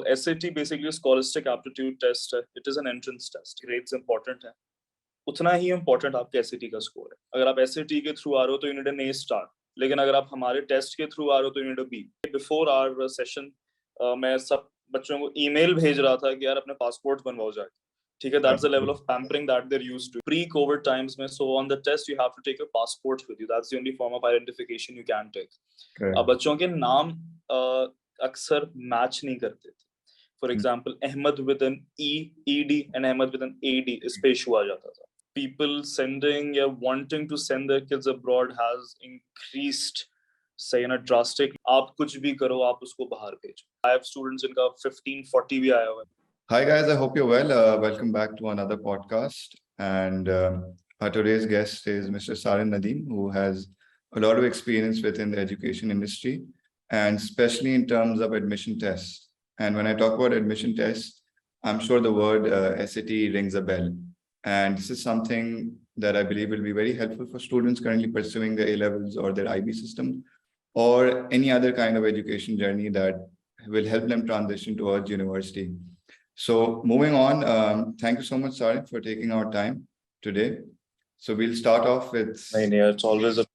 SAT basically scholastic aptitude test है. It is an entrance test. Grades important है. उतना ही important आपके SAT का score है. अगर आप SAT के through आ रहे हो तो you need an A star. लेकिन अगर आप हमारे टेस्ट के थ्रू आ रहे हो तो you need a B. Before our session मैं सब बच्चों को ईमेल भेज रहा था कि यार अपने पासपोर्ट बनवाओ जाके. ठीक है, that's the level of pampering that they're used to. Pre-COVID times में, so on the test you have to take your passport with you. That's the only form of identification you can take. अब बच्चों के नाम अक्सर match नहीं करते थे. For example, Ahmed with an ED and Ahmed with an AD इस पे issue आ जाता था. People sending या wanting to send their kids abroad has increased, say in a drastic. आप कुछ भी करो, आप उसको बाहर भेजो. I have students जिनका 15-40 भी आया हुआ है. Hi guys, I hope you're well. Welcome back to another podcast. And our today's guest is Mr. Sarim Nadeem, who has a lot of experience within the education industry, and especially in terms of admission tests. And when I talk about admission tests, I'm sure the word SAT rings a bell. And this is something that I believe will be very helpful for students currently pursuing their A-levels or their IB system, or any other kind of education journey that will help them transition towards university. So moving on, thank you so much, Sarim, for taking our time today. So we'll start off with... It's always a...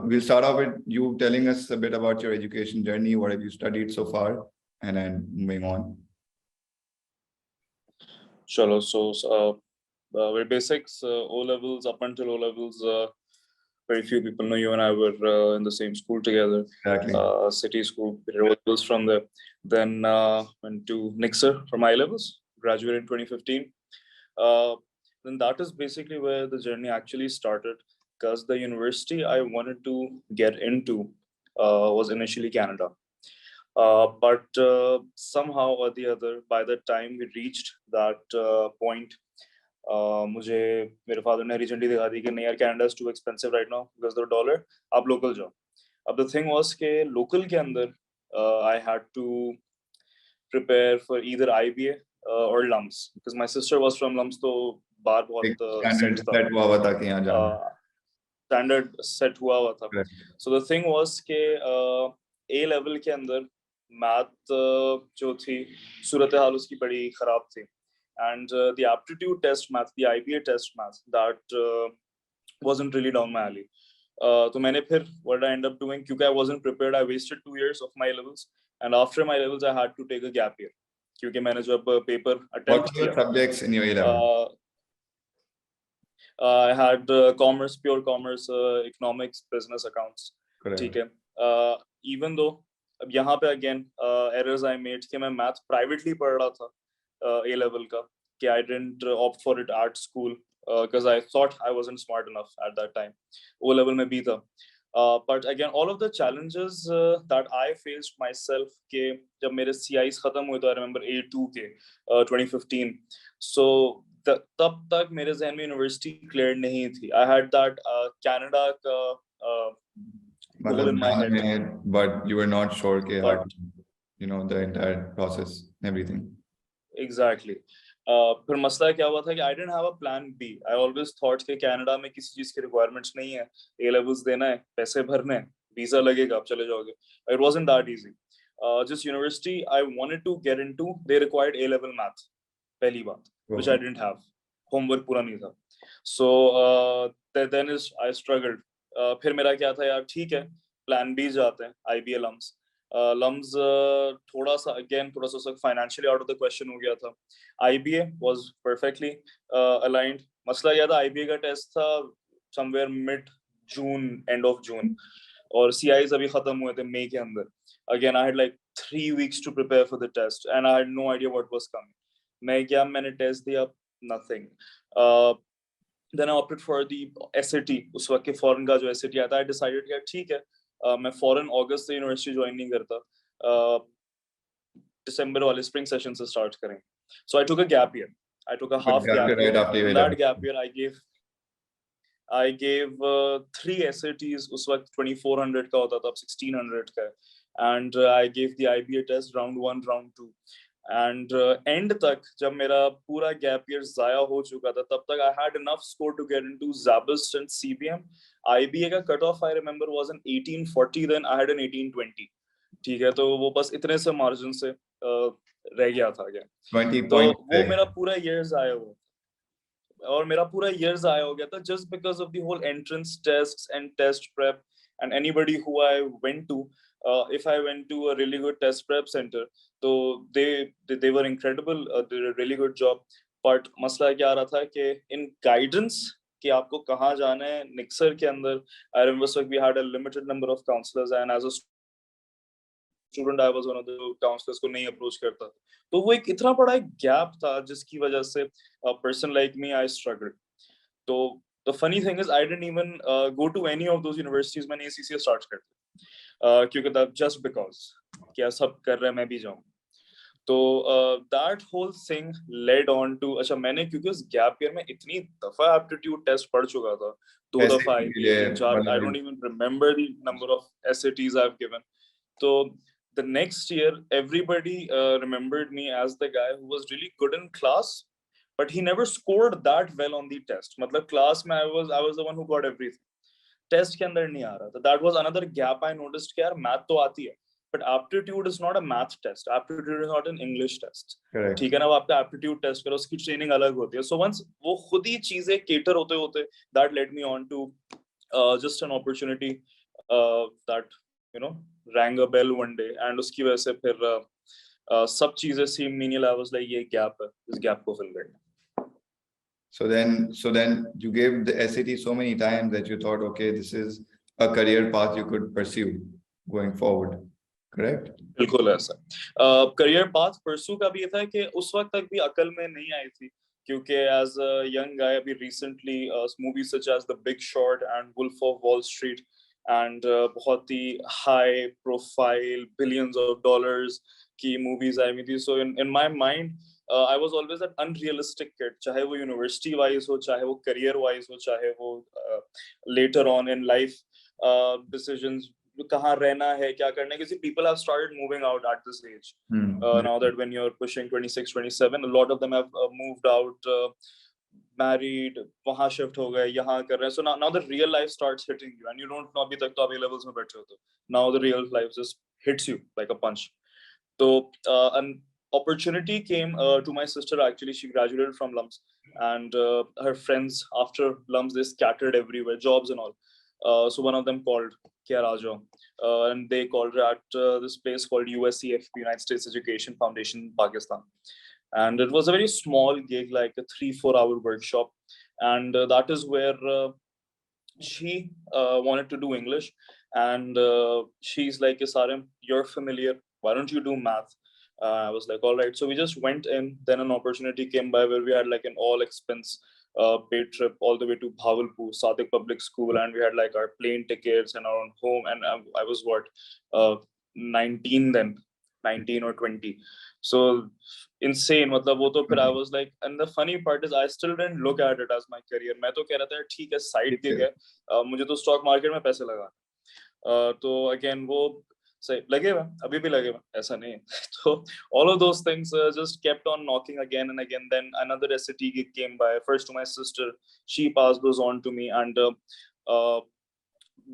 we'll start off with you telling us a bit about your education journey, what have you studied so far, and then moving on. Sure. So very basics, O-levels, up until O-levels, very few people know. You and I were in the same school together. Exactly. City school, O-levels from there. Then went to Nixer for my A-levels, graduated in 2015. Then that is basically where the journey actually started, because the university I wanted to get into was initially Canada. But somehow or the other, by the time we reached that point, मुझे मेरे father ने recently दिखा दी कि नहीं यार, Canada is too expensive right now because of the dollar. आप local जाओ. अब the thing was कि local के अंदर I had to prepare for either IBA or LUMS, because my sister was from LUMS, तो बार बहुत set हुआ हुआ था कि यहाँ जाना. Standard set हुआ हुआ था. So the thing was कि A level के अंदर math जो थी, सूरत हाल उसकी बड़ी खराब थी. And the aptitude test math, the IBA test math, that wasn't really down my alley. तो मैंने फिर what I ended up doing, क्योंकि I wasn't prepared, I wasted 2 years of my levels, and after my levels I had to take a gap year, क्योंकि मैंने जब paper attempt किया. What were subjects in your A level? I had commerce, pure commerce, economics, business, accounts. ठीक है. Even though अब यहाँ पे again errors I made कि मैं math privately पढ़ रहा था A level का, कि I didn't opt for it at school because I thought I wasn't smart enough at that time. O level में भी था. But again, all of the challenges that I faced myself के जब मेरे CIs खत्म हुए तो I remember A2 के 2015. So तब तक मेरे ज़हन में यूनिवर्सिटी क्लियर नहीं थी. I had that Canada का goal in my head, but you were not sure के how, you know, the entire process, everything. Exactly. फिर मसला क्या हुआ था कि I didn't have a plan B. I always thought कि कनाडा में किसी चीज की requirements नहीं है, A levels देना है, पैसे भरने हैं, वीजा लगेगा, आप चले जाओगे. It wasn't that easy. Just university I wanted to get into, they required A level math, पहली बात, which I didn't have. Homework पूरा नहीं था. So then I struggled. फिर मेरा क्या था यार, ठीक है, plan B जाते हैं, IBA LUMS. LUMS थोड़ा सा financially out of the question हो गया था. IBA was perfectly aligned. मसला क्या था, IBA का टेस्ट था somewhere mid June, end of June, और CIs अभी खत्म हुए थे मई के अंदर. Again I had like 3 weeks to prepare for the test and I had no idea what was coming. मैं क्या, मैंने टेस्ट दिया, nothing. Then I opted for the SAT. उस वक्त के foreign का जो SAT आता है, I decided कि ठीक है, मैं फॉरेन अगस्त से यूनिवर्सिटी ज्वाइन नहीं करता, दिसंबर वाले स्प्रिंग सेशन से स्टार्ट करेंगे. So I took a gap year. I took a half gap year. That gap year I gave 3 SATs. उस वक्त 2400 का होता था, अब 1600 का है. And I gave the IBA test round 1, round 2. And end तक जब मेरा पूरा गैप ईयर जाया हो चुका था, तब तक I had enough score to get into Zabist and CBM. IBA का cut off I remember was an 1840, then I had an 1820. ठीक है, तो वो बस इतने से मार्जिन से रह गया था क्या, 20 तो points वो रह मेरा गए। पूरा ईयर्स आया हुआ, और मेरा पूरा ईयर्स आया हो गया था just because of the whole entrance test and test prep and anybody who I went to, if I went to a really good test prep center, तो they were incredible, they did a really good job, but मसला क्या आ रहा था कि in guidance कि आपको कहाँ जाना है निक्सर के अंदर, I remember we had a limited number of counselors and as a student I was one of the counsellors को नहीं अप्रोच करता, तो वो एक इतना बड़ा एक गैप था जिसकी वजह से person like me I struggled. तो the funny thing is I didn't even go to any of those universities, मैंने एसीसी स्टार्ट कर दिया क्योंकि दैट जस्ट बिकॉज क्या सब कर रहे हैं मैं भी जाऊं। तो that whole thing led on to, अच्छा मैंने क्योंकि उस गैप ईयर में इतनी दफा एप्टीट्यूड टेस्ट पढ़ चुका था, दो ऐसे दफा के आईपीए, लिए तीन चार, आई मतलब don't even remember the number of SATs I have given. So the next year, everybody remembered me as the guy who was really good in class, but he never scored that well on the test. मतलब class में I was the one who got everything. Test के अंदर नहीं आ रहा था. That was another gap I noticed कि यार math तो आती है, but aptitude is not a math test. Aptitude is not an English test. correct. ठीक है ना, वो आपका aptitude test करो, उसकी training अलग होती है. So once वो खुद ही चीजें cater होते होते, that led me on to just an opportunity that you know rang a bell one day, and उसकी वजह से फिर सब चीजें seem menial. I was like ये gap है, इस gap को fill करना। So then you gave the SAT so many times that you thought, okay, this is a career path you could pursue going forward, correct? बिल्कुल ऐसा। Career path परसू का भी ये था कि उस वक्त तक भी अकल में नहीं आई थी, क्योंकि एज अ यंग गाय अभी recently movies such as the Big Short and Wolf of Wall Street and बहुत ही high profile billions of dollars की मूवीज आई हुई थी। So in my mind I was always that unrealistic kid, चाहे वो university wise हो, चाहे वो करियर वाइज हो, चाहे वो later on in life decisions, कहाँ रहना है, क्या करना है, because people have started moving out at this age. Now that when you're pushing 26, 27, a lot of them have moved out, married, वहाँ shift हो गए, यहाँ कर रहे हैं. So now the real life starts hitting you, and you don't know अभी तक तो अभी levels में बैठे हो तो. Now the real life just hits you like a punch. So an opportunity came to my sister. Actually, she graduated from LUMS, and her friends after LUMS they scattered everywhere, jobs and all. So one of them called, "Kya Rajo," and they called her at this place called USCFP, United States Education Foundation, Pakistan. And it was a very small gig, like a 3-4 hour workshop, and that is where she wanted to do English, and she's like, Sarim, you're familiar, why don't you do math? I was like, all right. So we just went in. Then an opportunity came by where we had like an all expense paid trip all the way to Bhavalpur, Sadiq Public School, and we had like our plane tickets and our own home. And I was what, 19 then, 19 or 20. So insane. मतलब वो तो फिर I was like, and the funny part is I still didn't look at it as my career. मैं तो कह रहा था ठीक है side gig है, मुझे तो stock market में पैसे लगा, तो again वो सही लगे हुए, अभी भी लगे हुए, ऐसा नहीं है। तो all of those things just kept on knocking again and again. Then another SAT gig came by, first to my sister, she passed those on to me, and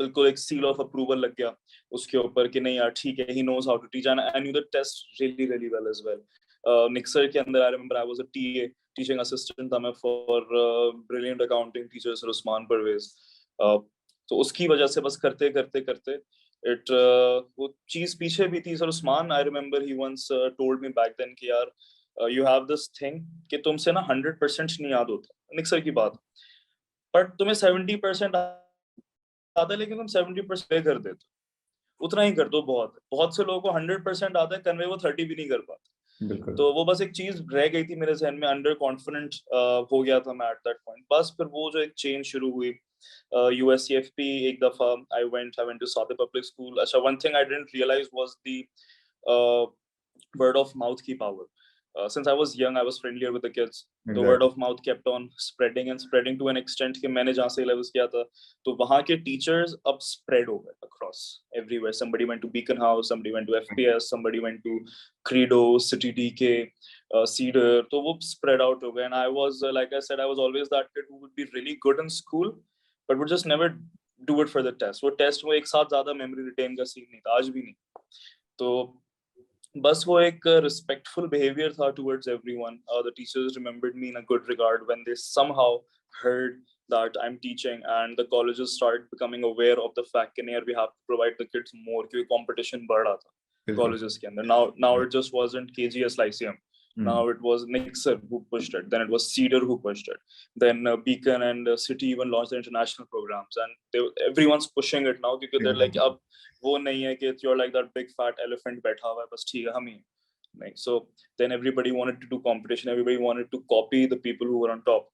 बिल्कुल एक seal of approval लग गया उसके ऊपर कि नहीं यार ठीक है, he knows how to teach, and I knew the test really well as well. निक्सर के अंदर I remember I was a TA, teaching assistant था मैं for brilliant accounting teacher Sir Usman Parvez. तो उसकी वजह से बस करते करते करते it वो चीज पीछे भी थी। Sir Usman, I remember he once told me back then कि यार you have this thing कि तुमसे ना 100% नहीं याद होता, निक्सर की बात, बट तुम्हें 70% आता है, लेकिन तुम 70% कर देते हो, उतना ही कर दो, बहुत से लोगों को 100% आता है, कन्वे वो 30 भी नहीं कर पाते। तो वो बस एक चीज रह गई थी मेरे जहन में, अंडर कॉन्फिडेंट हो गया था मैं एट दैट पॉइंट। बस फिर वो जो एक चेंज शुरू हुई, USCFP एक दफा I went to Sadiq Public School. अच्छा, one thing I didn't realize was the word of mouth की power. Since I was young, I was friendlier with the kids. The word of mouth kept on spreading and spreading to an extent कि मैंने जहाँ से levels किया था, तो वहाँ के teachers अब spread हो गए across everywhere. Somebody went to Beacon House, somebody went to FPS, somebody went to Credo, City DK, Cedar. तो वो spread out हो गए. And I was, like I said, I was always that kid who would be really good in school, but would just never do it for the test. वो test में एक साथ ज़्यादा memory retain का scene नहीं था, आज भी नहीं. तो बस वो एक respectful behavior था towards everyone. The teachers remembered me in a good regard when they somehow heard that I'm teaching, and the colleges started becoming aware of the fact that we have to provide the kids more क्योंकि competition बढ़ रहा था colleges के अंदर. Now it just wasn't KGS Lyceum. Now it was Nixer who pushed it. Then it was Cedar who pushed it. Then Beacon and City even launched the international programs, and everyone's pushing it now because they're like, अब वो नहीं है कि you're like that big fat elephant बैठा हुआ है बस ठीक है हम ही नहीं. So then everybody wanted to do competition. Everybody wanted to copy the people who were on top.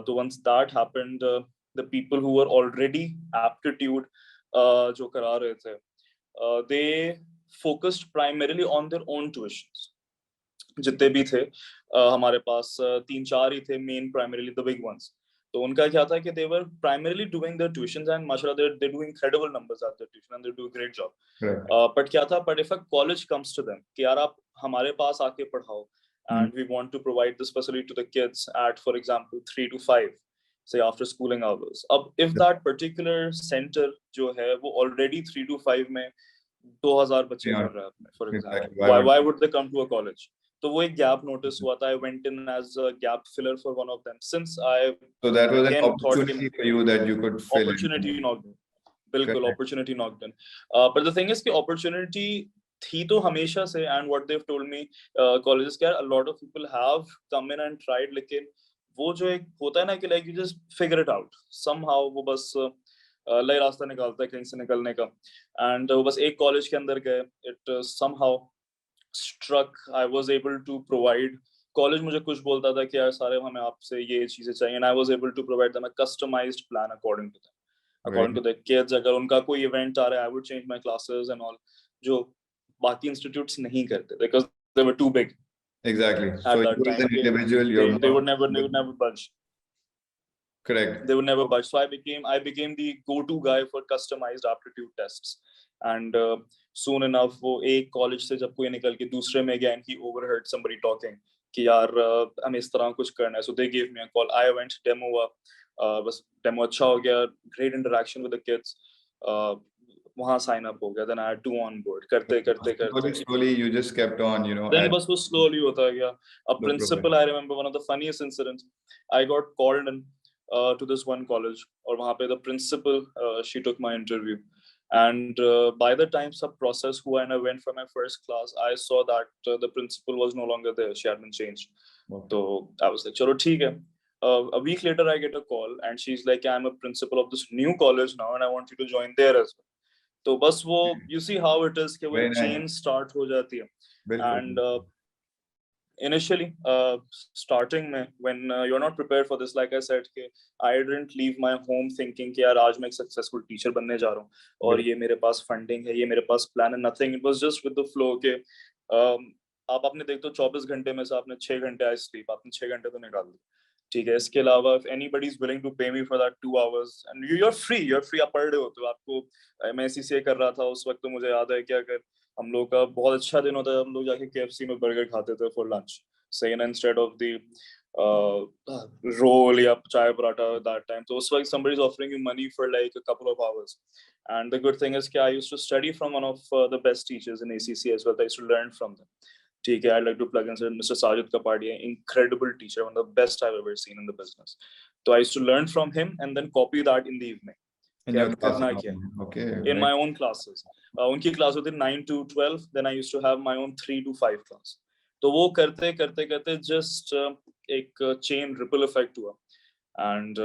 So once that happened, the people who were already aptitude जो करा रहे थे, they focused primarily on their own tuitions. जितने भी थे हमारे पास 3-4 ही थे main primarily the big ones. तो उनका क्या था कि they were primarily doing their tuitions, and mashallah they do incredible numbers at their tuition and they do a great job. But क्या था, but if a college comes to them कि यार आप हमारे पास आके पढ़ाओ and we want to provide this facility to the kids at, for example, 3 to 5, say after schooling hours. अब if that particular center जो है वो already 3 to 5 में 2000 बच्चे पढ़ रहे हैं, for example, why would they come to a college? तो वो एक gap notice हुआ था. I went in as a gap filler for one of them, since I so that was an opportunity for you that you could fill opportunity knocked in. बिल्कुल opportunity knocked in. But the thing is कि opportunity थी तो हमेशा से, and what they've told me, colleges के a lot of people have come in and tried, लेकिन वो जो एक होता है ना कि like you just figure it out somehow, वो बस लय रास्ता निकालता है कहीं से निकलने का, and वो बस एक कॉलेज के अंदर गए. It somehow struck. I was able to provide. College मुझे कुछ बोलता था कि यार सारे हमें आपसे ये चीजें चाहिए, and I was able to provide them a customized plan according to them, according to the kids. अगर उनका कोई event आ रहा है, I would change my classes and all, जो बाकी institutes नहीं करते because they were too big. Exactly. At so that you time, as an individual, they would never budge. Correct. They would never budge. So I became the go-to guy for customized aptitude tests. And soon enough, वो एक college से जब कोई निकल के दूसरे में गया, and he overheard somebody talking कि यार हमें इस तरह कुछ करना है. So they gave me a call. I went demo हुआ. बस demo अच्छा हो गया. Great interaction with the kids. वहाँ sign up हो गया. Then I had to on board. करते. Slowly, you just kept on, Then बस वो slowly होता गया. A principal, I remember one of the funniest incidents. I got called in to this one college, और वहाँ पे the principal, she took my interview, and by the time sub process हुआ and I went for my first class, I saw that the principal was no longer there. She had been changed. So I was like, चलो ठीक है. A week later, I get a call and she's like, I'm a principal of this new college now, and I want you to join there as well. तो बस वो, you see how it is कि वो chain start हो जाती है. And initially, starting में, when you're not prepared for this, like I said, I didn't leave my home thinking कि यार आज मैं एक successful teacher बनने जा रहा हूँ और ये मेरे पास funding है, ये मेरे पास plan है. Nothing. It was just with the flow के आप आपने देख तो 24 घंटे में से आपने 6 घंटे I sleep, आपने 6 घंटे तो निकाल दिए. ठीक है. इसके अलावा if anybody is willing to pay me for that 2 hours and you're free आप पढ़ रहे हो, तो आपको, मैं CCA कर रहा था उस वक्त, तो मुझे याद है कि अगर हम लोग का बहुत अच्छा दिन होता है, हम लोग जाके KFC में बर्गर खाते थे for lunch, say, instead of the roll या चाय पराठा that time. So उस वक्त somebody is offering you money for like a couple of hours. And the good thing is कि I used to study from one of the best teachers in ACC as well. I used to learn from them. ठीक है. I'd like to plug in Mr. Sajid Kapadia, incredible teacher, one of the best I've ever seen in the business. So I used to learn from him and then copy that in the evening. In your class? Okay. In my own classes. उनकी class होती 9 to 12. Then I used to have my own 3 to 5 class. तो वो करते just एक chain ripple effect हुआ. And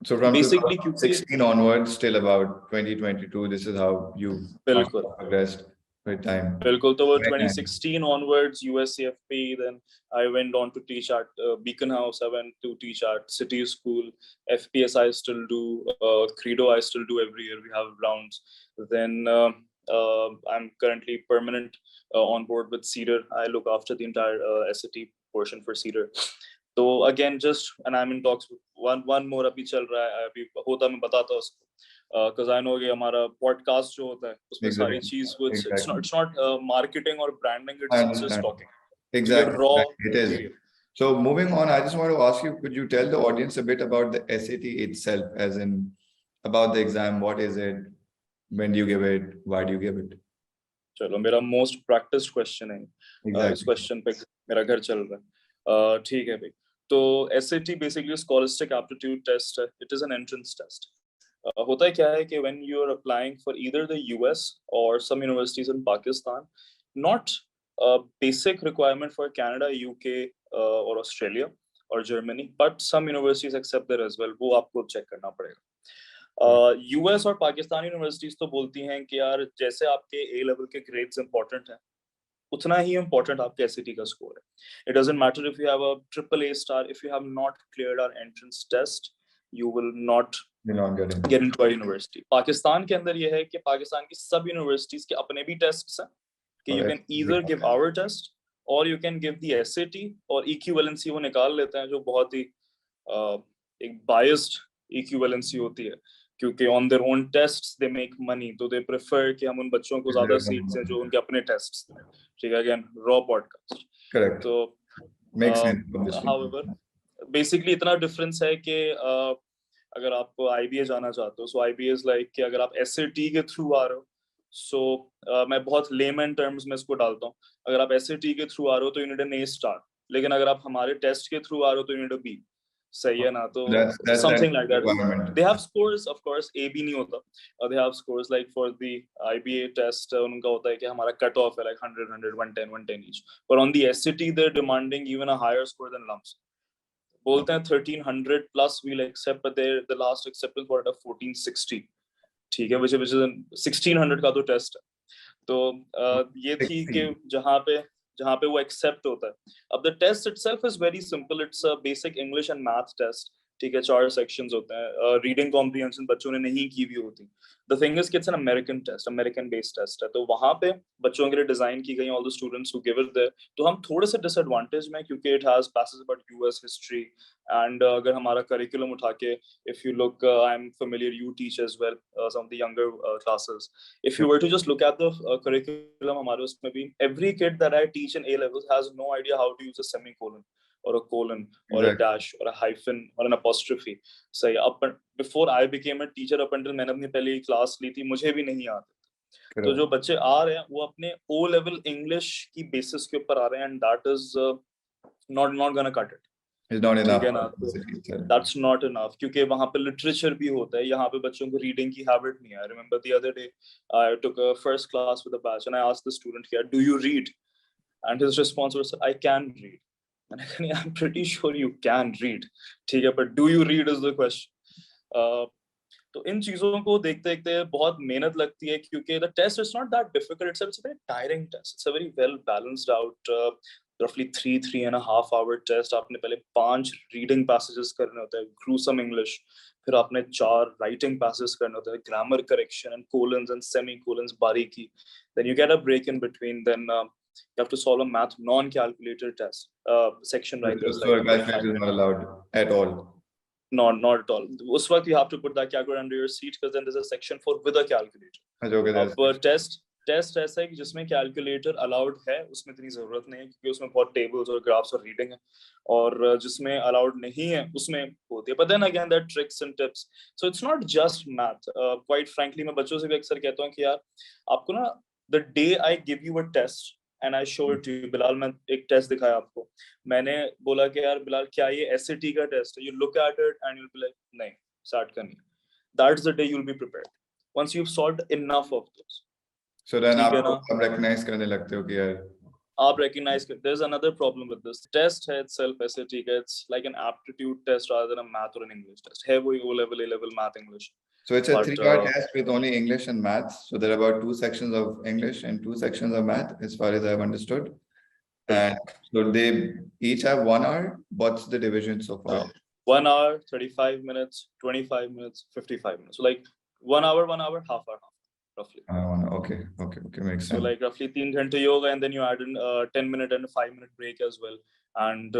so from basically 2016 onwards till about 2022, this is how you progressed with time. बिल्कुल. तो वो 2016 onwards USCFP, then I went on to teach at Beacon House. I went to teach at City School. FPS I still do. Credo I still do every year. We have rounds. Then I'm currently permanent on board with Cedar. I look after the entire SAT portion for Cedar. So again, and I'm in talks with one more अभी चल रहा है, अभी होता मैं बताता उसको. Because I know कि हमारा podcast जो होता है उसमें सारी चीज, it's not marketing or branding, it's just talking. Exactly. Raw. It is. So moving on, I just want to ask you, could you tell the audience a bit about the SAT itself, as in about the exam? What is it? When do you give it? Why do you give it? चलो मेरा most practised question है। इस question पे मेरा घर चल रहा है। ठीक है भाई। तो SAT basically scholastic aptitude test है। It is an entrance test. होता है क्या है कि when you are applying for either the US और some universities in Pakistan, not basic requirement for Canada, UK और ऑस्ट्रेलिया और Germany, but some universities accept there as well. वो आपको चेक करना पड़ेगा। US और पाकिस्तानी यूनिवर्सिटीज तो बोलती हैं कि यार जैसे आपके A लेवल के ग्रेड्स इंपॉर्टेंट हैं, उतना ही इम्पोर्टेंट आपके SAT का स्कोर है। It doesn't matter if you have a triple A star, if you have not cleared our entrance test, you will not get into our university. Pakistan के अंदर ये है कि पाकिस्तान की सब यूनिवर्सिटीज के अपने भी टेस्ट्स हैं कि you can either give our test or you can give the SAT, और equivalency वो निकाल लेते हैं जो बहुत ही एक biased equivalency होती है, क्योंकि on their own tests they make money, तो they prefer कि हम उन बच्चों को ज्यादा सीट्स हैं जो उनके अपने टेस्ट्स हैं। ठीक है, again raw podcast. Correct. तो makes sense. However basically इतना डिफरेंस है कि अगर आप IBA जाना चाहते हो, सो IBA इज लाइक कि अगर आप SAT के थ्रू आ रहे हो, सो मैं बहुत लेमन टर्म्स में इसको डालता हूँ, अगर आप SAT के थ्रू आ रहे हो तो you need an A star, लेकिन अगर आप हमारे टेस्ट के थ्रू आ रहे हो तो यू नीड अ B। सही है ना? तो something like that. They have scores, of course A भी नहीं होता, they have scores like for the IBA test उनका होता है कि हमारा कट ऑफ है लाइक 100 100 110 110 ईच, पर on the SAT they are demanding even a higher score than LUMS. बोलते हैं 1300 plus we'll accept, but the last acceptance for it 1460। ठीक है, which is 1600 का तो टेस्ट है। तो ये थी कि जहाँ पे वो एक्सेप्ट होता है। अब the test itself is very simple, it's a basic English and math test. ठीक है, 4 सेक्शंस होते हैं। रीडिंग कॉम्प्रिहेंशन बच्चों ने नहीं की भी होती। द थिंग इज कि it's an American test, American based test है, तो वहां पे बच्चों के लिए डिजाइन की गई all the students who give it there. तो हम थोड़े से डिसएडवांटेज में, क्योंकि it has passage about US history, and अगर हमारा करिकुलम उठा के, if you look, I am familiar, you teach as well some of the younger classes, if you were to just look at the curriculum हमारे उसमें भी, every kid that I teach in A levels has no idea how to use a semicolon or a colon or a dash or a hyphen or an apostrophe. सही, up before I became a teacher, up until मैंने अपनी पहली class ली थी, मुझे भी नहीं आते। तो जो बच्चे आ रहे हैं वो अपने O level English की बेसिस के ऊपर आ रहे हैं, and that is not gonna cut it. It's not enough. That's not enough, क्योंकि वहाँ पे लिटरेचर भी होता है, यहाँ पे बच्चों को रीडिंग की हैबिट नहीं है। I remember the other day I took a first class with a batch and I asked the student here, do you read? And his response was, I can read. And I said, I'm pretty sure you can read, ठीक है, but do you read is the question. तो इन चीजों को देखते देखते बहुत मेहनत लगती है, क्योंकि the test is not that difficult, it's a very tiring test, it's a very well balanced out roughly 3.5 hour test। आपने पहले 5 रीडिंग पैसेजेस करने होते हैं, gruesome English, फिर आपने 4 राइटिंग पैसेजेस करने होते हैं, grammar correction and colons and semicolons बारीकी, then you get a break in between, then you have to solve a math non-calculator test section right there. So calculator is not allowed at all. Not at all. उस वक्त you have to put that calculator under your seat, because then there's a section for with a calculator. अब test ऐसा है कि जिसमें calculator allowed है उसमें इतनी जरूरत नहीं है, क्योंकि उसमें बहुत टेबल्स और ग्राफ्स और रीडिंग है, और जिसमें अलाउड नहीं है उसमें होती है। But then again there tricks and tips, so it's not just math. Quite frankly मैं बच्चों से भी अक्सर कहता हूँ कि यार आपको ना, the day I give you a test and I show it to you, Bilal मैं एक टेस्ट दिखाया आपको, मैंने बोला कि यार बिलाल क्या ये SAT का टेस्ट है, you look at it and you will be like नहीं, SAT का नहीं। That's the day you will be prepared once you've solved enough of those. So then आप recognize करने लगते हो कि यार आप recognize कर, there's another problem with this test है itself, SAT का, it's like an aptitude test rather than a math or an English test, है वही O level, A level math English, so it's a 3-part test with only English and maths, so there are about 2 sections of English and 2 sections of math as far as I've understood, and so they each have 1 hour. What's the division so far? 1 hour, 35 minutes, 25 minutes, 55 minutes, so like 1 hour, half hour, roughly. Okay, makes sense. So like roughly 3 घंटे yoga, and then you add in 10-minute and 5-minute break as well, and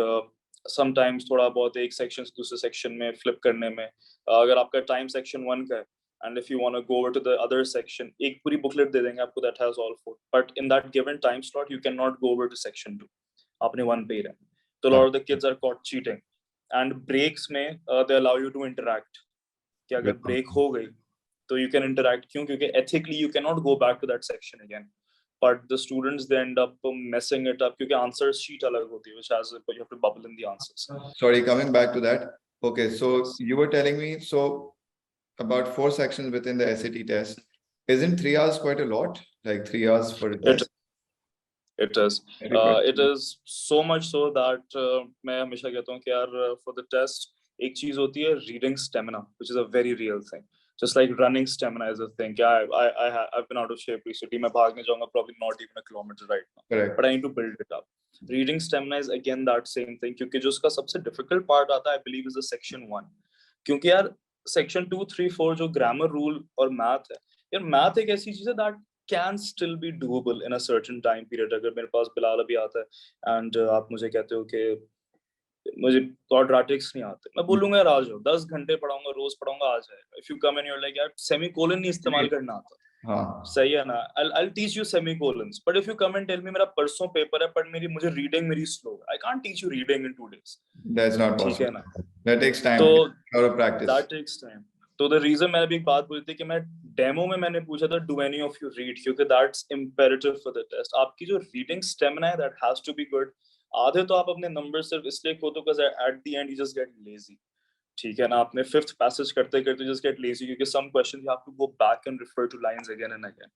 sometimes थोड़ा बहुत एक section से दूसरे section में flip करने में, अगर आपका time section 1 का है, and if you want to go over to the other section, एक पूरी booklet दे देंगे आपको that has all 4, but in that given time slot you cannot go over to section 2, आपने 1 पे ही रहना। तो a lot of the kids are caught cheating, and breaks में they allow you to interact, कि अगर break हो गई तो you can interact, क्यों? क्योंकि ethically you cannot go back to that section again, but the students they end up messing it up क्योंकि answer sheet अलग होती है, which has you have to bubble in the answers. Sorry, coming back to that. Okay, so you were telling me, so about 4 sections within the SAT test. Isn't 3 hours quite a lot? Like 3 hours for a test? It is. It is so much so that मैं हमेशा कहता हूँ कि यार for the test एक चीज होती है reading stamina, which is a very real thing. Just like running stamina is a thing. Yeah, I've been out of shape recently. मैं भागने जाऊँगा probably not even a kilometer right now. Correct. But I need to build it up. Reading stamina is again that same thing. क्योंकि जो उसका सबसे difficult part आता है, I believe, is the section 1. क्योंकि यार section 2, 3, 4 जो grammar rule और math है, यार math एक ऐसी चीज है that can still be doable in a certain time period. अगर मेरे पास बिलाल अभी आता है and आप मुझे कहते हो कि मुझे quadratics नहीं आते, मैं बोलूंगा यार आ जाओ, 10 घंटे पढ़ाऊंगा, रोज पढ़ाऊंगा, आ जाएगा. If you come and you're like यार semicolon नहीं इस्तेमाल करना आता, हाँ सही है ना, I'll teach you semicolons. But if you come and tell me मेरा परसों पेपर है पर मुझे रीडिंग मेरी स्लो है, I can't teach you reading in 2 days. That's not possible. ठीक है ना, that takes time. तो lot of practice. That takes time. तो the reason मैंने अभी एक बात बोली थी कि मैं डेमो में मैंने पूछा था do any of you read, क्योंकि that's imperative for the test. आपकी जो reading stamina है that has to be good. आधे तो आप अपने नंबर सिर्फ इसलिए खो दो because at the end you just get lazy. ठीक है ना, आपने 5th passage करते करते just get lazy क्योंकि some questions you have to go back and refer to lines again and again.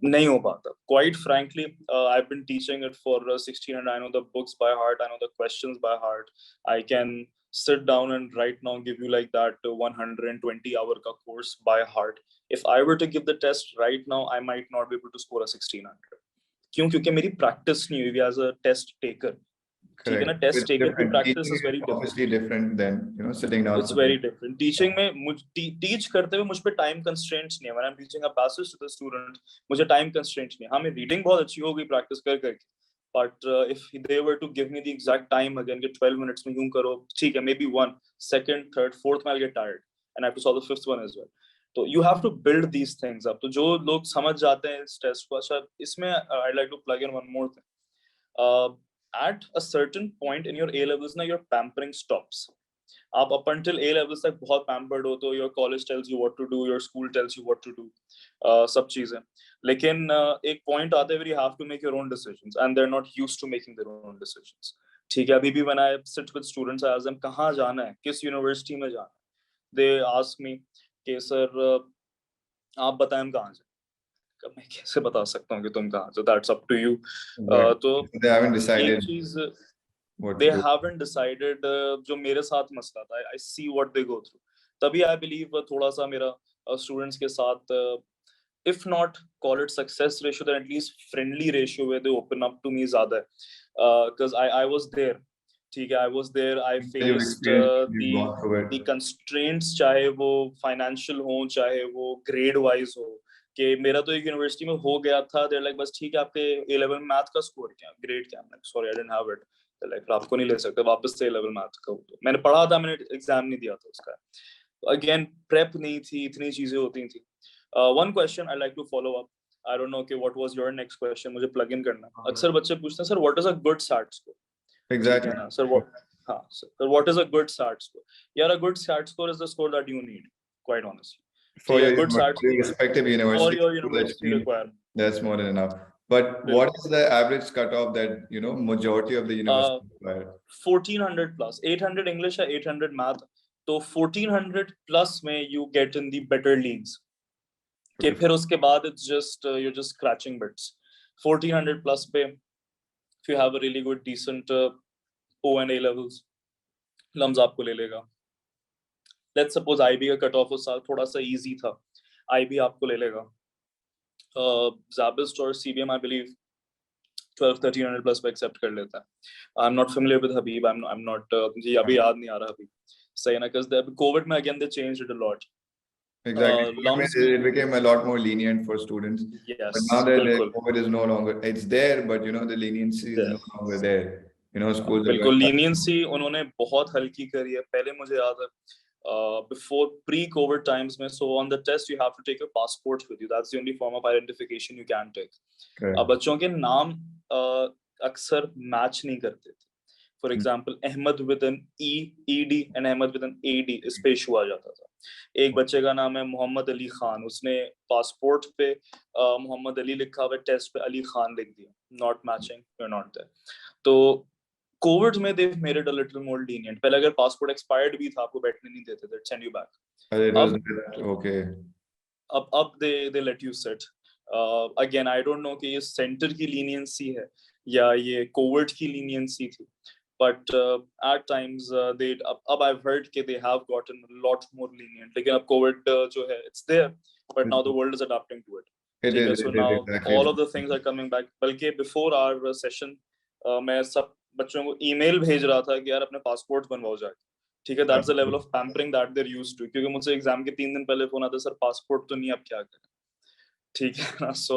नहीं हो पाता. Quite frankly, I've been teaching it for 16 and I know the books by heart, I know the questions by heart. I can sit down and right now give you like that 120-hour ka course by heart. If I were to give the test right now, I might not be able to score a 1600. क्यों? क्योंकि मेरी practice नहीं हुई as a test taker. ठीक है ना, test taker की practice is very different. Obviously different than sitting down. It's very different. Teaching में teach करते हुए मुझ पे time constraints नहीं है. When I'm teaching a passage to the student, मुझे time constraints नहीं है. हाँ, मेरी reading बहुत अच्छी हो गई practice कर करके. But if they were to give me the exact time again, कि 12 minutes में यूं करो, ठीक है, maybe 1, 2nd, 3rd, 4th में I'll get tired and I have to solve the 5th one as well. तो you have to build these things up. तो जो लोग समझ जाते हैं इस टेस्ट को, अच्छा इसमें I'd like to plug in one more thing. At a certain point in your A levels ना your pampering stops. आप up until A levels तक बहुत pampered हो, तो your college tells you what to do, your school tells you what to do, सब चीजें. लेकिन एक point आता है where you have to make your own decisions and they're not used to making their own decisions. ठीक है, अभी भी when I sit with students, I ask them कहाँ जाना है, किस university में जाना है. They ask me कि sir आप बताएं हम कहाँ जाएं. मैं कैसे बता सकता हूँ कि तुम कहाँ, so that's up to you. तो they haven't decided. एक चीज they haven't decided. जो मेरे साथ मसला था, I see what they go through. तभी I believe थोड़ा सा मेरा students के साथ, if not call it success ratio, then at least friendly ratio where they open up to me ज़्यादा है. Because I was there. ठीक है, I was there. I faced the constraints, चाहे वो financial हो, चाहे वो grade wise हो. कि मेरा तो एक यूनिवर्सिटी में हो गया था, they're like बस ठीक है, आपके A-level मैथ का स्कोर क्या, ग्रेड क्या, मैं sorry I didn't have it. They're like आपको नहीं ले सकते, वापस से A-level मैथ का. मैंने पढ़ा था, मैंने एग्जाम नहीं दिया था उसका. Again prep नहीं थी, इतनी चीजें होती थी. One question I like to follow up. I don't know कि what was your next question, मुझे plug in करना. अक्सर बच्चे पूछते हैं, sir what is a good SAT score? Exactly. Sir what? हाँ, sir what is a good SAT score? यार a good SAT score is the score that you need, quite honestly. For your respective university, or your university requirement. That's more than enough. But what is the average cutoff that majority of the universities require? 1400 plus. 800 English or 800 math. So 1400 plus में you get in the better leagues. Okay, फिर उसके बाद it's just you're just scratching bits. 1400 plus पे, if you have a really good decent O and A levels, LUMS आपको ले लेगा. Let's suppose IB का cut ऑफ थोड़ा सा easy था, IB आपको ले लेगा. Zabist और CBM I believe 1200-1300 plus पे accept कर लेता है. I'm not familiar with Habib. I'm not मुझे अभी याद नहीं आ रहा अभी. सही है ना, because the COVID में again they changed it a lot. Exactly. It became a lot more lenient for students. Yes. But now that COVID is no longer, it's there, but the leniency is no longer there. Schools. बिल्कुल leniency उन्होंने बहुत हल्की करी है. पहले मुझे याद है before pre-COVID times में, so on the test you have to take your passport with you. That's the only form of identification you can take. अब बच्चों के नाम अक्सर मैच नहीं करते थे. For example, Ahmed with an E, ED and Ahmed with an AD इस पे issue आ जाता था. एक बच्चे का नाम है मोहम्मद अली खान, उसने पासपोर्ट पे मोहम्मद अली लिखा हुआ, टेस्ट पे अली खान लिख दिया, not matching, you are not there. तो कोविड में they made it a little more lenient. पहले अगर पासपोर्ट एक्सपायर्ड भी था आपको बैठने नहीं देते थे, सेंड यू बैक। अब they let you sit. Again I don't know कि ये सेंटर की लीनियंसी है या ये कोविड की लीनियंसी थी, but at times they अब I've heard कि they have gotten a lot more lenient, लेकिन अब COVID जो है it's there, but now the world is adapting to it. ठीक है, so now all of the things are coming back. बल्कि before our session मैं सब बच्चों को ईमेल भेज रहा था कि यार अपने पासपोर्ट बनवाओ जाके, ठीक है, that's the level of pampering that they're used to, क्योंकि मुझसे एग्जाम के 3 दिन पहले फोन आता, सर पासपोर्ट तो नहीं, अब क्या करें, ठीक है ना। so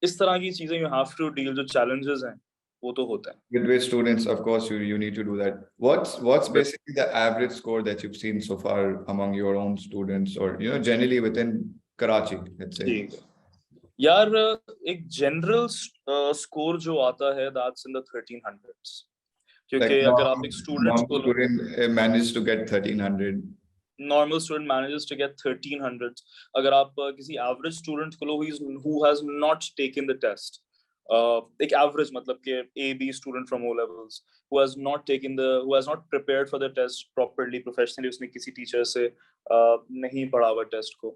इस तरह की चीजें you have to deal, जो challenges हैं वो तो होता है। With students, of course, you need to do that. What's basically the average score that you've seen so far among your own students, or generally within Karachi, let's say? ठीक है यार, एक जनरल स्कोर जो आता है that's in the 1300s, क्योंकि अगर आप एक स्टूडेंट को manage to get 1300, normal student manages to get 1300, अगर आप किसी एवरेज स्टूडेंट को लो who has not taken the test, एक एवरेज मतलब कि AB student from O levels who has not prepared for the test properly professionally, उसने किसी teacher से नहीं पढ़ा हुआ टेस्ट को,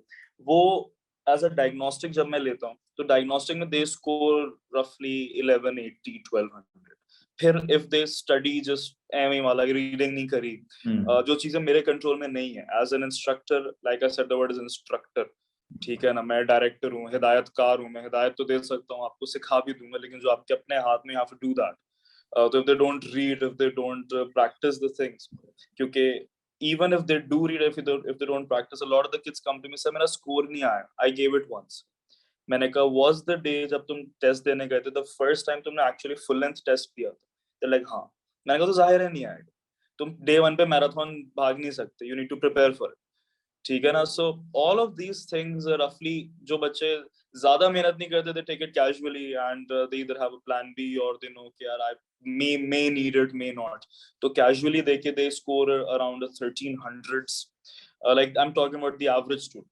वो एज अ डायग्नोस्टिक जब मैं लेता हूँ तो डायग्नोस्टिक में दे स्कोर रफली 1180 1200। फिर इफ दे स्टडी जस्ट एम वाला, रीडिंग नहीं करी, जो चीजें मेरे कंट्रोल में नहीं है, as an instructor, like I said the word is instructor, ठीक है ना, मैं डायरेक्टर हूँ, हिदायतकार हूँ, मैं हिदायत तो दे सकता हूँ, आपको सिखा भी दूंगा, लेकिन जो आपके अपने हाथ में, you have to do that. So if they don't read, if they don't practice the things, क्योंकि even if they do read, if they don't practice, a lot of the kids come to me, sir मेरा score नहीं आया, I gave it once. मैंने कहा was the day जब तुम test देने गए थे, the first time तुमने actually full length टेस्ट दिया था? They're like हाँ। मैंने कहा तो जाहिर है नहीं आएगा, तुम डे 1 पे मैराथन भाग नहीं सकते, you need to prepare for it, ठीक है ना। So all of these things रफली, जो बच्चे ज्यादा मेहनत नहीं करते, they take it casually and they either have a plan B, और दे नो कि यार I may need it, may not, तो कैजुअली देके they score around 1300s, like I'm talking about the average student,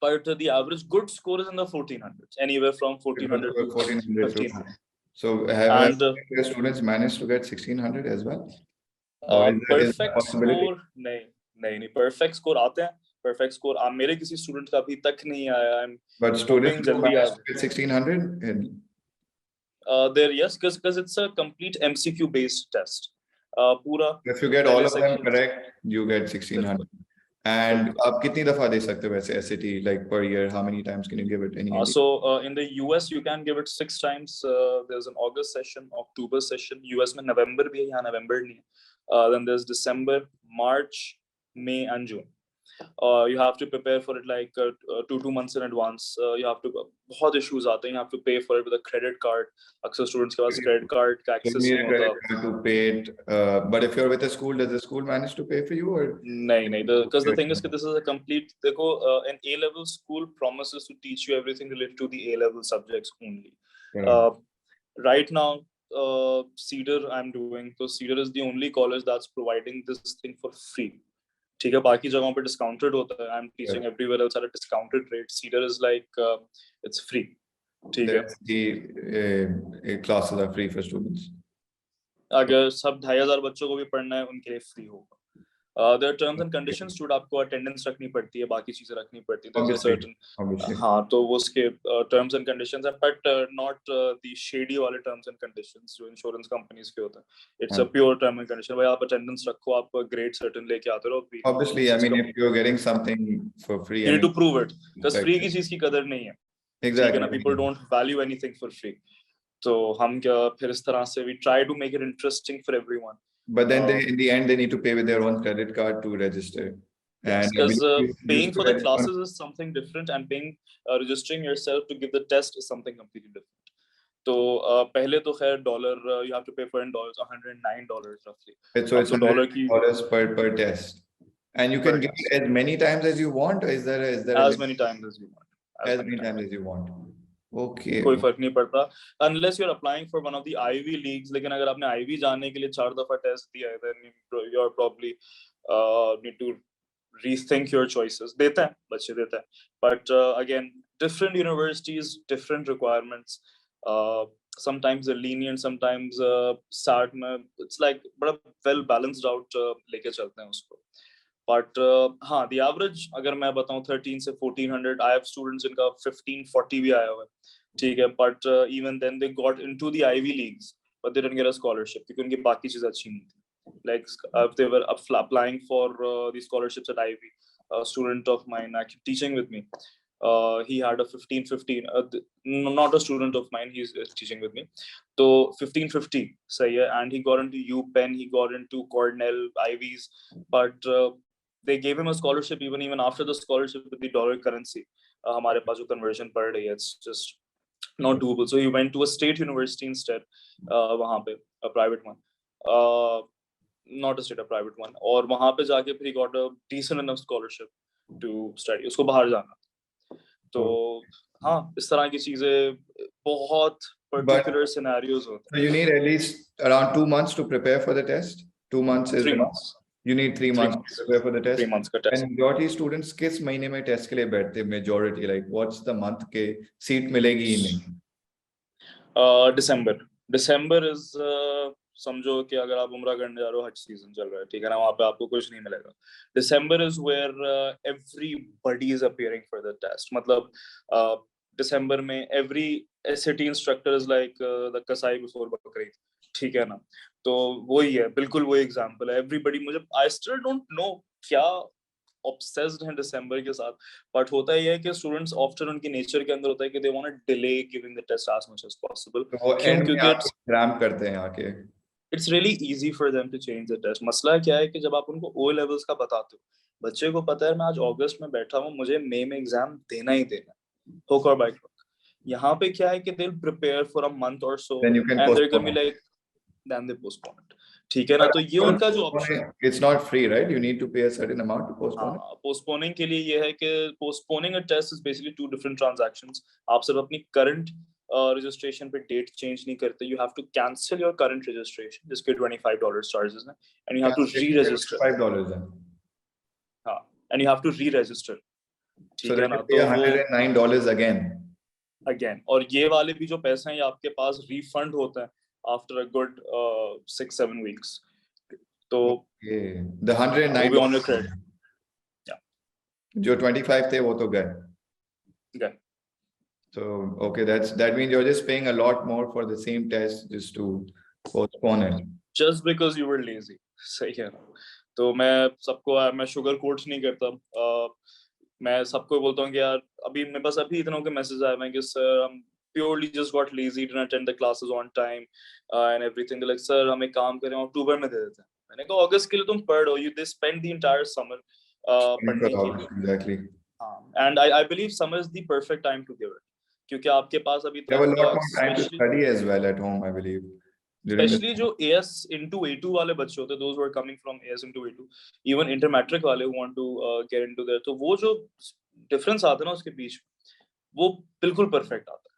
but the average good score is in the 1400s, anywhere from 1400 to 1500. So have the students managed to get 1600 as well? Perfect score नहीं, perfect score आते हैं, perfect score मेरे किसी student का अभी तक नहीं आया। But students जल्दी आ गए 1600 there, yes, because it's a complete MCQ based test, पूरा if you get all of them correct you get 1600. And आप कितनी दफा दे सकते हो वैसे SAT, like per year, how many times can you give it? So in the US you can give it 6 times. There's an August session, October session, US में November भी है, यहाँ November नहीं है, then there's December, March, May and June. You have to prepare for it like 2 months in advance. You have to, बहुत issues आते हैं, you have to pay for it with a credit card. अक्सर students के पास credit card का access नहीं होता to pay it, but if you're with a school, does the school manage to pay for you or? नहीं, because the thing is that this is a complete, देखो, an A-level school promises to teach you everything related to the A-level subjects only. Right now Cedar I'm doing, so Cedar is the only college that's providing this thing for free, ठीक है, बाकी जगहों पे discounted होता है, I'm teaching everywhere else at a discounted rate, Cedar is like it's free, ठीक है, the classes are free for students. अगर सब 2500 बच्चों को भी पढ़ना है उनके लिए फ्री होगा। there are terms and conditions to, आपको अटेंडेंस रखनी पड़ती है, बाकी चीजें रखनी पड़ती है, there's a certain हाँ, तो वो उसके terms and conditions है, but not the shady वाले terms and conditions जो इंश्योरेंस कंपनीज के होते हैं, it's a pure term and condition, भाई आप अटेंडेंस रखो, आप ग्रेड सर्टेन लेके आते रहो। Obviously, I mean, if you're getting something for free, you need to prove it, because free की चीज की कदर नहीं है, exactly, people don't value anything for free, तो हम क्या फिर इस तरह से we try to make it interesting for everyone. But then in the end, they need to pay with their own credit card to register. Yes, because paying for the classes is something different, and paying, registering yourself to give the test is something completely different. So पहले तो खैर dollar, you have to pay for in dollars, $109 roughly. So it's $100 per test, and you can give it as many times as you want. Or is there as many times as you want? As many times as you want. Okay. कोई फर्क नहीं पड़ता unless you're applying for one of the Ivy leagues, लेकिन अगर आपने Ivy जाने के लिए 4 दफा टेस्ट दिया है, then you're probably need to rethink your choices. देते हैं बच्चे देते हैं, but again different universities, different requirements. Sometimes they're lenient, sometimes start में it's like बड़ा well balanced out लेके चलते हैं उसको. But हाँ, the average अगर मैं बताऊँ 13 से 1400, I have students जिनका 1540 भी आया हुआ है, ठीक है, but even then they got into the Ivy Leagues, but they didn't get a scholarship क्योंकि उनकी बाकी चीजें अच्छी नहीं थी. Like if they were applying for the scholarships at Ivy, a student of mine actually teaching with me, he had a 1515, not a student of mine, he's teaching with me, so 1550 सही है, and he got into UPenn, he got into Cornell, Ivies, but they gave him a scholarship even after the scholarship with the dollar currency. हमारे पास जो conversion पड़ रही है, it's just not doable. So he went to a state university instead, वहाँ पे a private one, not a state, a private one, और वहाँ पे जाके फिर he got a decent enough scholarship to study. उसको बाहर जाना, तो हाँ, इस तरह की चीजें बहुत particular scenarios होते हैं. So you need at least around 2 months to prepare for the test. 2 months is 3 enough. months. You need 3 months to prepare for the test. 3 months का test. And majority students किस महीने में test के लिए बैठते हैं? Majority, like what's the month के seat मिलेगी ही नहीं? December is समझो कि अगर आप उम्रा करने जा रहे हो, हज सीजन चल रहा है, ठीक है ना, वहाँ पे आपको कुछ नहीं मिलेगा. December is where everybody is appearing for the test. मतलब December में every SAT instructor is like the kasai before Bakrid, ठीक है ना, तो वही है, बिल्कुल वही एग्जांपल है. Everybody, मुझे I still don't know क्या obsessed हैं दिसंबर के साथ, बट होता ही है कि स्टूडेंट्स ऑफ्टन उनकी नेचर के अंदर होता है कि they want to delay giving the test as much as possible, क्योंकि रैम करते हैं आके. It's really easy for them to change the test. मसला क्या है कि जब आप उनको ओ लेवल्स का बताते हो, बच्चे को पता है मैं आज अगस्त में बैठा हूँ, मुझे मई में एग्जाम देना ही देना, होक और बाय होक. यहाँ पे क्या है कि they will prepare for a month और so and they are gonna be like then they postpone it, ठीक है ना. तो ये उनका जो ऑप्शन है, it's not free, right? You need to pay a certain amount to postpone. Postponing के लिए ये है कि postponing a test is basically two different transactions. आप सिर्फ अपनी करंट रजिस्ट्रेशन पे डेट चेंज नहीं करते, you have to cancel your current registration जिसके $25 चार्जेस हैं, and you have to reregister. $5 है. हाँ, and you have to reregister, ठीक है ना. तो $109 अगेन. और ये वाले भी जो पैसे हैं ये आपके पास रिफंड होते हैं आफ्टर अ गुड 6-7 वीक्स. तो the $109 ऑन योर क्रेडिट, जो 25 थे वो तो गए. So okay, that means you're just paying a lot more for the same test just to postpone it. Just because you were lazy. सही है. तो मैं शुगर कोट्स नहीं करता. मैं सबको बोलता हूँ कि यार अभी मेरे पास अभी इतनों के मैसेज आए हैं कि सर हम purely just got lazy, didn't attend the classes on time and everything. They're like, sir हम एक काम करें, अक्टूबर में दे देते हैं. मैंने कहा अगस्त के लिए तुम पढ़ हो, they spend the entire summer पढ़ने के लिए. Exactly. And I believe summer is the perfect time to give it, क्योंकि आपके पास अभी you have a lot more time to study as well at home, I believe. Especially जो AS into A2 वाले बच्चे होते हैं, those who are coming from AS into A2, even intermatric वाले who want to get into there, तो वो जो difference आता है ना उसके बीच, वो बिल्कुल perfect आता है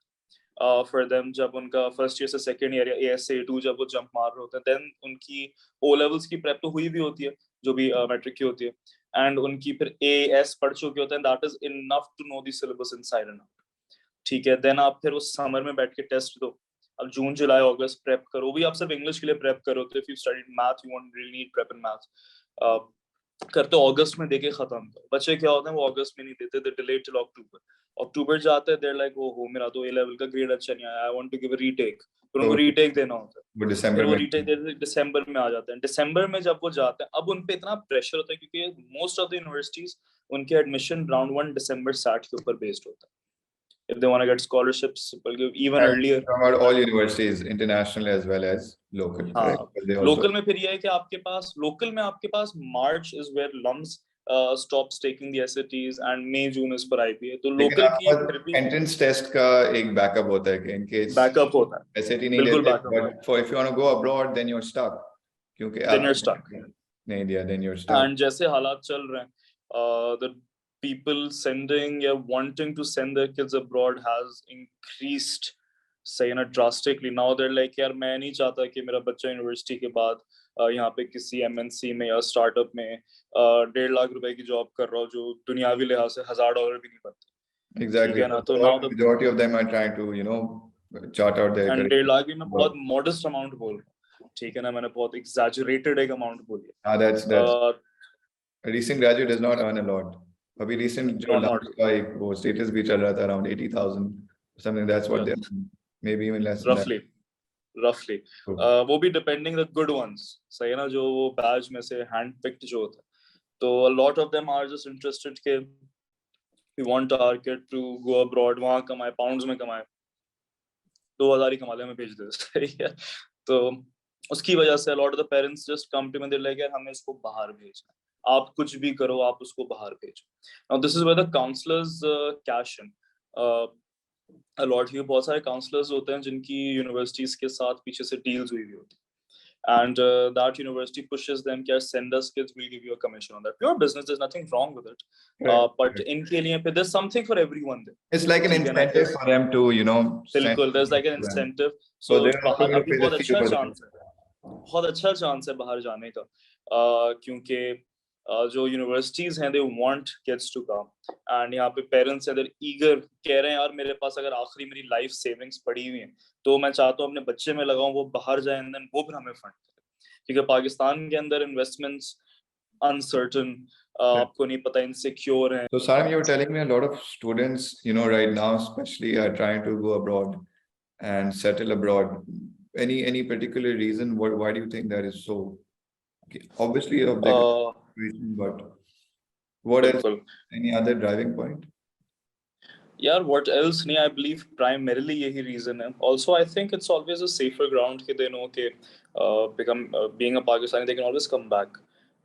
for them. जब उनका first year से second year या AS से A2 जब वो jump मार रहे होते हैं, then उनकी O levels की prep तो हुई भी होती है, जो भी metric की होती है, and उनकी फिर AS पढ़ चुके होते हैं, that is enough to know the syllabus inside and out, ठीक है. then आप फिर उस summer में बैठ के test दो. अब जून जुलाई अगस्त प्रेप करो, भी आप सिर्फ इंग्लिश के लिए प्रेप करो, तो if you studied math you won't really need prep in math. करते अगस्त में देके खत्म करो. बच्चे क्या होते हैं वो अगस्त में नहीं देते, दे डिले टिल अक्टूबर जाते हैं, दे आर लाइक ओहो मेरा तो ए लेवल का ग्रेड अच्छा नहीं आया, I want to give a retake. फिर उनको रीटेक देना होता है, वो रीटेक दिसंबर में आ जाते हैं. दिसंबर में जब वो जाते हैं, अब उन पे इतना प्रेशर होता है क्योंकि मोस्ट ऑफ द यूनिवर्सिटीज उनके एडमिशन राउंड 1 दिसंबर 60 के ऊपर बेस्ड होता है. If they want to get scholarships, we'll give even earlier. About all universities, international as well as local. Local में फिर ये है कि आपके पास local में आपके पास March is where LUMS stops taking the SATs and May June is for IPA. तो local की फिर भी entrance test का एक backup होता है कि in case backup होता है. SAT नहीं लेते, but for if you want to go abroad, then you're stuck. क्योंकि then you're stuck. नहीं दिया, then you're stuck. And जैसे हालात चल रहे हैं, the people sending wanting to send their kids abroad has increased सही है ना, ड्रास्टिकली. नाउ देयर लाइक यार मैं नहीं चाहता कि मेरा बच्चा यूनिवर्सिटी के बाद यहाँ पे किसी एमएनसी में या स्टार्टअप में 1.5 लाख रुपए की जॉब कर रहा हो जो दुनियावी लिहाज से $1000 भी नहीं बनते. ठीक Exactly. है ना, तो So now the majority of them are trying to, chart out their and career. 1.5 lakh भी मैं बहुत मॉडेस्ट अमाउंट बोल रहा हूँ. ठीक है ना, मैंने बहुत एग्जैजरेटेड एक अमाउंट बोली That's है. a recent graduate does not earn a lot. अभी recent जो नॉट last का एक वो status भी चल रहा था around 80,000 something. That's what they're maybe even less than that. रफली वो भी डिपेंडिंग द गुड वंस. सही है ना, जो वो बैच में से हैंड पिक्ड जो होता है. तो a lot of them are just interested के we want our kid to go abroad, वहाँ कमाए, पाउंड्स में कमाए, 2000 ही कमा ले, हमें भेज दे. सही है. तो उसकी वजह से a lot of the parents just come to me, they're like यार हमें इसको बाहर भेजना है, आप कुछ भी करो, आप उसको बाहर भेजो. Now this is where the counselors cash in. A lot ही बहुत सारे काउंसलर्स होते हैं जिनकी यूनिवर्सिटीज के साथ पीछे से डील्स हुई हुई होती है. And that university pushes them कि send us kids, we'll give you a commission on that. Pure business, there's nothing wrong with it. But इनके लिए पे there's something for everyone there. It's like an incentive for them to, send. बिल्कुल, there's like an incentive. So So they're also बाहर going to अभी pay बहुत the fee अच्छा over there. Chance है, बहुत अच्छा चांस है बाहर जाने का. क्योंकि जो यूनिवर्सिटीज हैं, they want kids to come. And यहाँ पे पेरेंट्स हैं, they're eager, कह रहे हैं यार मेरे पास अगर आखिरी मेरी लाइफ सेविंग्स पड़ी हुई हैं तो मैं चाहता हूँ अपने बच्चे में लगाऊं, वो बाहर जाए एंड देन वो फिर हमें फंड करे. क्योंकि पाकिस्तान के अंदर इन्वेस्टमेंट्स अनसर्टन, आपको नहीं पता, इनसिक्योर हैं. So Sarim, you were telling me a lot of students, right now especially are trying to go abroad and settle abroad. Any particular reason? Why do you think that is so? Obviously of the situation, but what else? बिल्कुल Any other driving point? यार, what else नहीं, I believe primarily यही reason है. Also I think it's always a safer ground कि they know कि being a Pakistani they can always come back.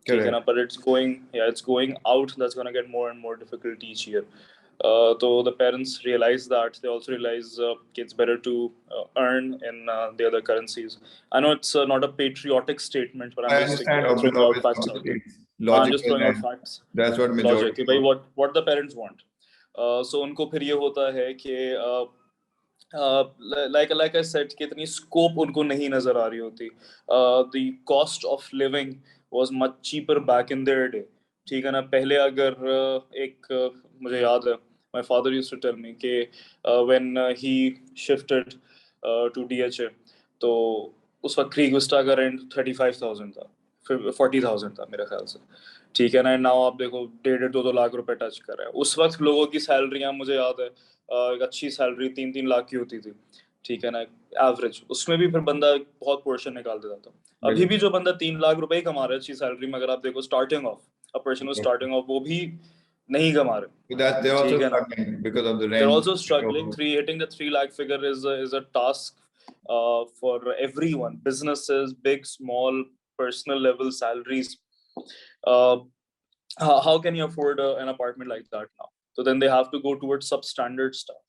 ठीक है ना, but it's going out that's going to get more and more difficult each year. So the parents realize that. They also realize it's better to earn in the other currencies. I know it's not a patriotic statement, but I'm just throwing out facts out there. I'm just throwing out facts. That's what Logic majority. कि भाई what the parents want. So उनको फिर ये होता है कि like I said कि इतनी scope उनको नहीं नजर आ रही होती. The cost of living was much cheaper back in their day. ठीक है ना, पहले अगर मुझे याद है, my father used to tell me कि when he shifted to DHA, तो उस वक्त क्रीगविस्टा का रेंट 35,000 था, फिर 40,000 था मेरे ख्याल से. ठीक है ना, नाउ आप देखो 1.5-2 लाख रुपए टच कर रहा है. उस वक्त लोगों की सैलरियां, मुझे याद है एक अच्छी सैलरी 3-3 लाख की होती थी. ठीक है ना, एवरेज, उसमें भी फिर बंदा बहुत पोर्शन निकाल देता था. अभी भी जो बंदा 3 लाख रुपए ही कमा रहा है अच्छी सैलरी में, अगर आप देखो starting of a person starting of, वो भी नहीं कमा रहे. They're also struggling because of the rent. They're also struggling. Hitting the 3 lakh figure is a task for everyone. Businesses, big, small, personal level salaries. How can you afford an apartment like that now? So then they have to go towards substandard stuff.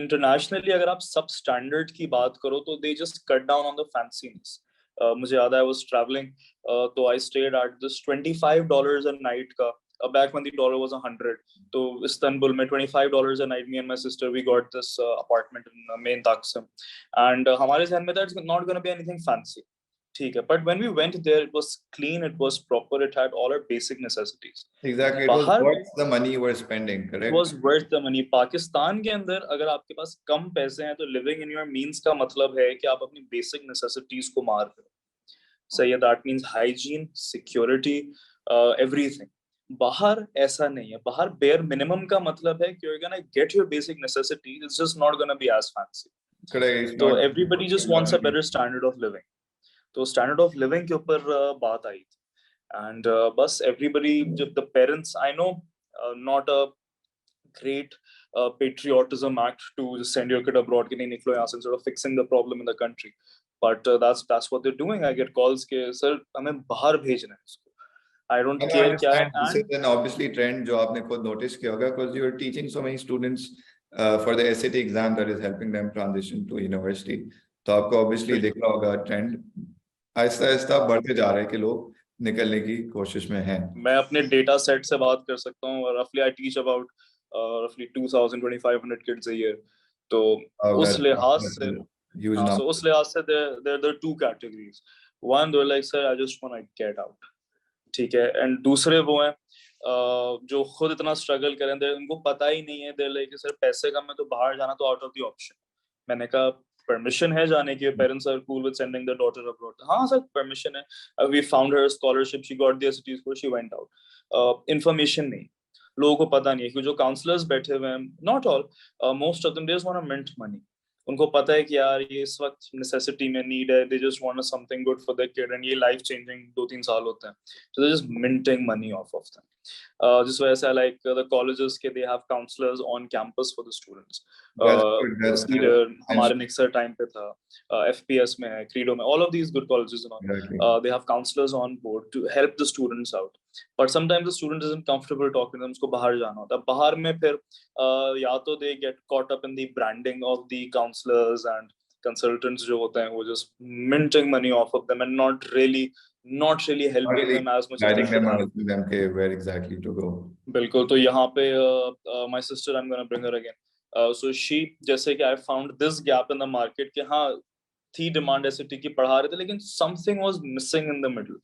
Internationally, अगर आप substandard की बात करो तो they just cut down on the fanciness. मुझे याद है I was traveling, तो I stayed at this $25 a night का. Back when the dollar was 100, so Istanbul में $25 a night. Me and my sister, we got this apartment in main Taksim, and हमारे ज़हन में था it's not going to be anything fancy. ठीक है, but when we went there, it was clean, it was proper, it had all our basic necessities. Exactly, it was worth the money you were spending, correct? It was worth the money. Pakistan के अंदर अगर आपके पास कम पैसे हैं तो living in your means का मतलब है कि आप अपनी basic necessities को मार रहे हो. सही है, that means hygiene, security, everything. बाहर ऐसा नहीं है. बाहर bare minimum का मतलब है कि you're gonna get your basic necessities. It's just not gonna be as fancy. Correct. तो everybody just wants a better standard of living. तो standard of living के ऊपर बात आई थी. And बस everybody, the parents, I know not a great patriotism act to send your kid abroad कि नहीं निकलो यहाँ से, instead of fixing the problem in the country. But that's what they're doing. I get calls के sir हमें बाहर भेजना है इसको. I don't care क्या है. This is an obviously trend जो आपने खुद notice किया होगा, because you're teaching so many students for the SAT exam that is helping them transition to university. तो आपको obviously दिख रहा होगा trend आहिस्ता आहिस्ता बढ़ते जा रहे हैं कि लोग निकलने की कोशिश में हैं. मैं अपने डेटा सेट से बात कर सकता हूँ. Roughly I teach about roughly 2,000-2,500 kids a year. तो उस लिहाज से हाँ, so उस लिहाज से there are two categories. One, they're like, sir, I just want to get out. ठीक है. एंड दूसरे वो हैं जो खुद इतना स्ट्रगल करें, उनको पता ही नहीं है, देयर लाइक सर पैसे कम है तो बाहर जाना तो आउट ऑफ द ऑप्शन. मैंने कहा परमिशन है जाने की, parents are cool with sending the daughter abroad. हाँ सर परमिशन है, we found her scholarship, she got the STs for, she went out. Information नहीं, लोगों को पता नहीं है कि जो काउंसलर्स बैठे हुए हैं, not all, most of them, they just want to mint money. उनको पता है कि यार ये इस वक्त नेसेसिटी में नीड है, दे just want something good for their kid, and ये लाइफ चेंजिंग 2-3 साल होते हैं, so they're just minting money off of them. जिस वजह से like the colleges के they have counselors on campus for the students. Either हमारे निक्सर टाइम पे था, FPS में है, क्रीडो में, all of these good colleges, they have counselors on board to help the students out. But sometimes the student isn't comfortable talking to them, उसको बाहर जाना होता है. बाहर में फिर या तो they get caught up in the branding of the counselors and consultants जो होते हैं, वो just minting money off of them and not really helping them as much as they should have. Them where exactly to go. बिल्कुल. तो यहाँ पे my sister, I'm gonna bring her again. So she, जैसे कि I found this gap in the market कि हाँ थी demand SAT की, पढ़ा रहे थे, लेकिन something was missing in the middle.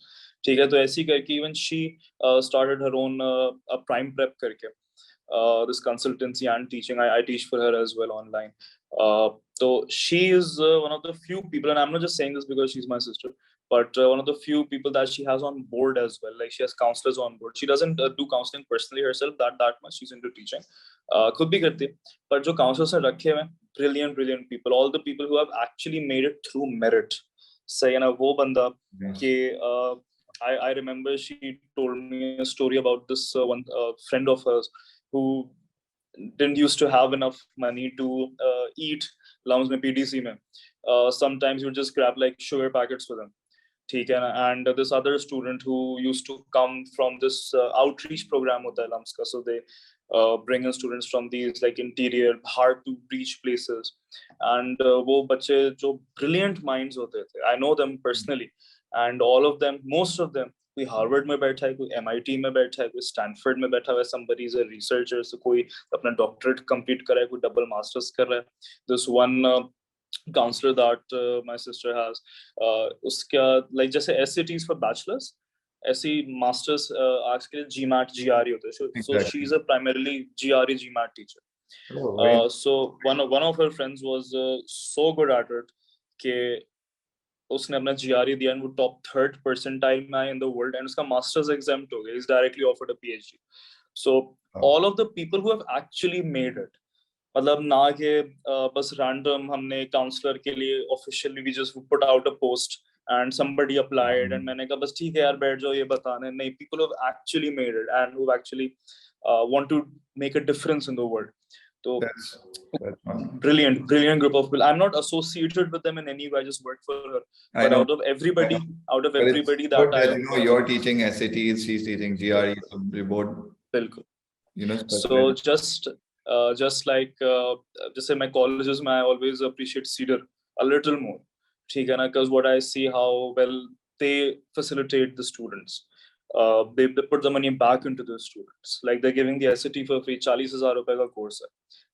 ठीक है. तो ऐसी करके even she started her own prime prep करके this consultancy and teaching. I teach for her as well online. So she is one of the few people, and I'm not just saying this because she's my sister, but one of the few people that she has on board as well. Like she has counselors on board. She doesn't do counseling personally herself that much. She's into teaching. खुद भी करती है, पर जो counselors ने रखे हुए, brilliant people, all the people who have actually made it through merit. सही है ना. वो बंदा कि I remember she told me a story about this one friend of hers who didn't used to have enough money to eat lunch में, PDC में. Sometimes you would just grab like sugar packets for them. ठीक है ना. And this other student who used to come from this outreach program होता है LUMS का, so they bring in students from these like interior, hard to reach places, and वो बच्चे जो brilliant minds होते थे, I know them personally, and all of them, most of them, कोई Harvard में बैठा है, कोई MIT में बैठा है, कोई स्टैनफोर्ड में बैठा हुआ है, somebody is a researcher, so कोई अपना डॉक्टरेट कंप्लीट कर रहा है, कोई डबल मास्टर्स कर रहा है. This one counselor that my sister has, उसका like जैसे SATs for bachelors, ऐसी masters आज के लिए GMAT GRE होते हैं. So she is a primarily GRE GMAT teacher. So one of her friends was so good at it कि उसने अपना GRE दिया and वो top 3rd percentile में आया in the world, and उसका masters exempt हो गया. He's directly offered a PhD. So all of the people who have actually made it, मतलब ना कि बस random हमने counselor के लिए officially we just put out a post and somebody applied and मैंने कहा बस ठीक है यार बैठ जाओ ये बताने. नहीं, people who have actually made it and who actually want to make a difference in the world. So that's brilliant group of people. I'm not associated with them in any way. I just work for her. But out of everybody that I know, you're teaching SATs, she's teaching GRE, so both. बिल्कुल. So just like जैसे my colleges में I always appreciate Cedar a little more. ठीक है ना, because what I see how well they facilitate the students. They put the money back into the students. Like they're giving the SAT for free. 40,000 रुपए का course है,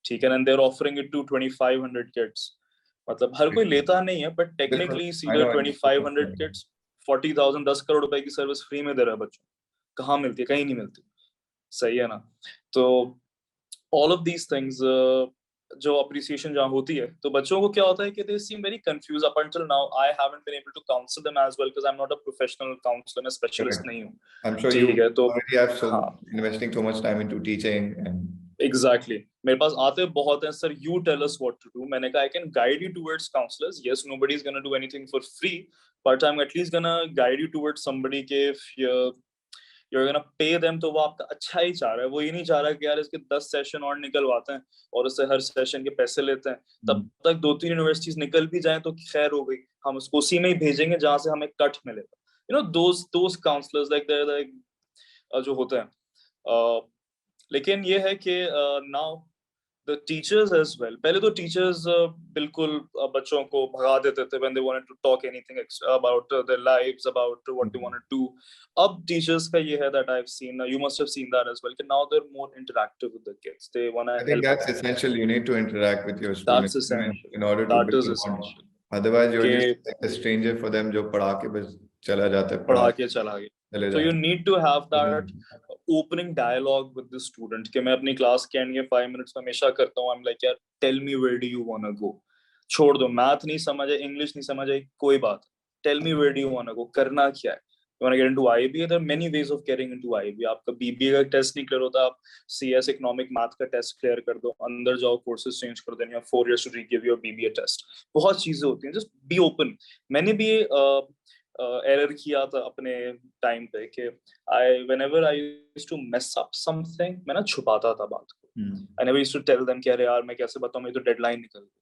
ठीक है, and they're offering it to 2,500 kids. मतलब हर कोई लेता नहीं है, but technically Cedar 2,500 kids, 40,000, 10 crore रुपए की सर्विस फ्री में दे रहा है बच्चों. कहाँ मिलती है? कहीं नहीं मिलती. सही है ना. तो all of these things जो appreciation जहाँ होती है, तो बच्चों को क्या होता है कि they seem very confused. Up until now I haven't been able to counsel them as well because I'm not a professional counselor, मैं specialist नहीं हूँ. I'm sure you already have investing so much time into teaching and exactly. मेरे पास आते बहुत हैं, sir you tell us what to do. मैंने कहा I can guide you towards counselors. Yes, nobody is gonna do anything for free, but I'm at least gonna guide you towards somebody के if you're gonna pay them, तो वो आपका अच्छा ही चाह रहा है. वो ये नहीं चाह रहा कि यार इसके 10 सेशन और निकलवाते हैं और उससे हर सेशन के पैसे लेते हैं. तब तक 2-3 यूनिवर्सिटीज निकल भी जाएं तो खैर हो गई, हम उसको उसी में ही भेजेंगे जहां से हमें कट मिलेगा. You know those counselors like जो होते हैं. लेकिन ये है कि now the teachers as well. पहले तो teachers बिल्कुल बच्चों को भगा देते थे when they wanted to talk anything about their lives, about what they want to do. अब teachers का ये है that I've seen, you must have seen that as well, कि now they're more interactive with the kids. They want to help. I think that's essential. You need to interact with your students. That's essential. In order to that build is a bond. essential. Otherwise, you're कि just like a stranger for them जो पढ़ा के बस चला जाता है पढ़ा के चला गया. चले So you जाते need to have that opening dialogue with the student. कि मैं अपनी क्लास के एंड के 5 minutes में हमेशा करता हूँ. I'm like, यार, tell me where do you want to go. छोड़ दो, मैथ नहीं समझ आई, इंग्लिश नहीं समझ आई, कोई बात. Tell me where do you want to go. करना क्या है? You want to get into IB? There are many ways of getting into IB. आपका BBA का टेस्ट नहीं क्लियर होता, आप CS इकोनॉमिक मैथ का टेस्ट क्लियर कर दो, अंदर जाओ, कोर्सेज चेंज कर देनी, 4 years to give your BBA test. बहुत चीजें होती हैं. Just be open. मैंने भी एरर किया था अपने टाइम पे कि whenever I used to mess up something, मैं ना छुपाता था बात को. I never used to tell them कि अरे यार मैं कैसे बताऊं, मेरी तो डेडलाइन निकल गई.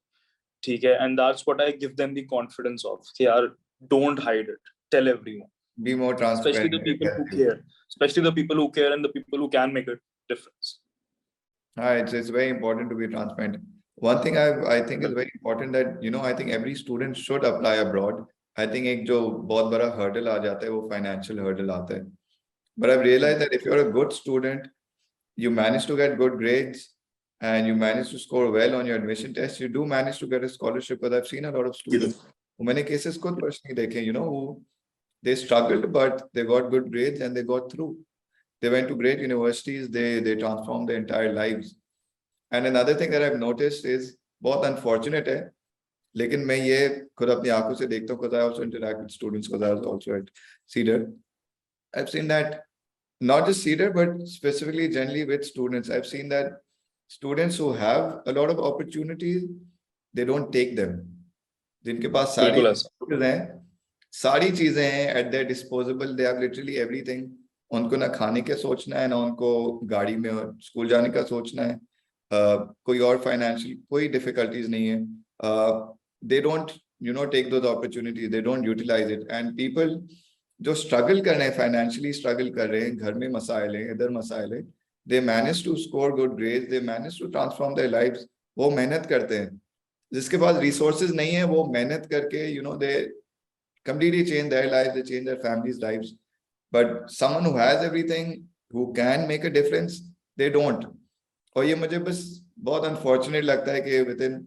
ठीक है, and that's what I give them the confidence of कि यार don't hide it, tell everyone. Be more transparent. Especially the people who care. Especially the people who care and the people who can make a difference. It's very important to be transparent. One thing I think is very important that, you know, I think every student should apply abroad. I think एक जो बहुत बड़ा hurdle आ जाता है वो financial hurdle आता है. But I've realized that if you're a good student, you manage to get good grades and you manage to score well on your admission test, you do manage to get a scholarship. Because I've seen a lot of students. मैंने cases खुद personally देखे, you know, who they struggled but they got good grades and they got through. They went to great universities. They transformed their entire lives. And another thing that I've noticed is बहुत unfortunate है, लेकिन मैं ये खुद अपनी आंखों से देखता हूँ because I also interact with students because I was also at CEDAR. I've seen that not just CEDAR but specifically generally with students. I've seen that students who have a lot of opportunities, they don't take them. जिनके पास सारी चीजें हैं at their disposable, they have literally everything. उनको ना खाने के सोचना है, ना उनको गाड़ी में स्कूल जाने का सोचना है, कोई और फाइनेंशियल कोई डिफिकल्टीज नहीं है. they don't, you know, take those opportunities, they don't utilize it. And people जो स्ट्रगल कर रहे हैं, फाइनेंशियली स्ट्रगल कर रहे हैं, घर में मसाइल हैं, इधर मसाइल हैं, they manage to score good grades, they manage to transform their lives. वो मेहनत करते हैं. जिसके पास रिसोर्सेज नहीं है वो मेहनत करके, you know, they completely change their lives, they change their families' lives. But someone who has everything, who can make a difference, they don't. और ये मुझे बस बहुत unfortunate लगता है कि within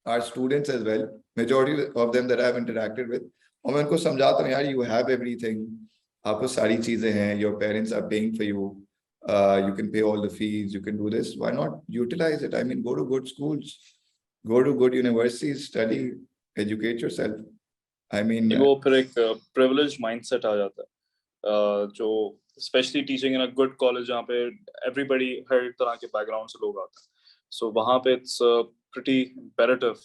our students as well, majority of them that I have interacted with, और मैं उनको समझाता हूँ, यार, you have everything, आपको सारी चीजें हैं, your parents are paying for you, you can pay all the fees, you can do this, why not utilize it? I mean, go to good schools, go to good universities, study, educate yourself. I mean, वो फिर एक privileged mindset आ जाता है, जो especially teaching in a good college जहाँ पे everybody हर तरह के background से लोग आते हैं, so वहाँ पे it's pretty imperative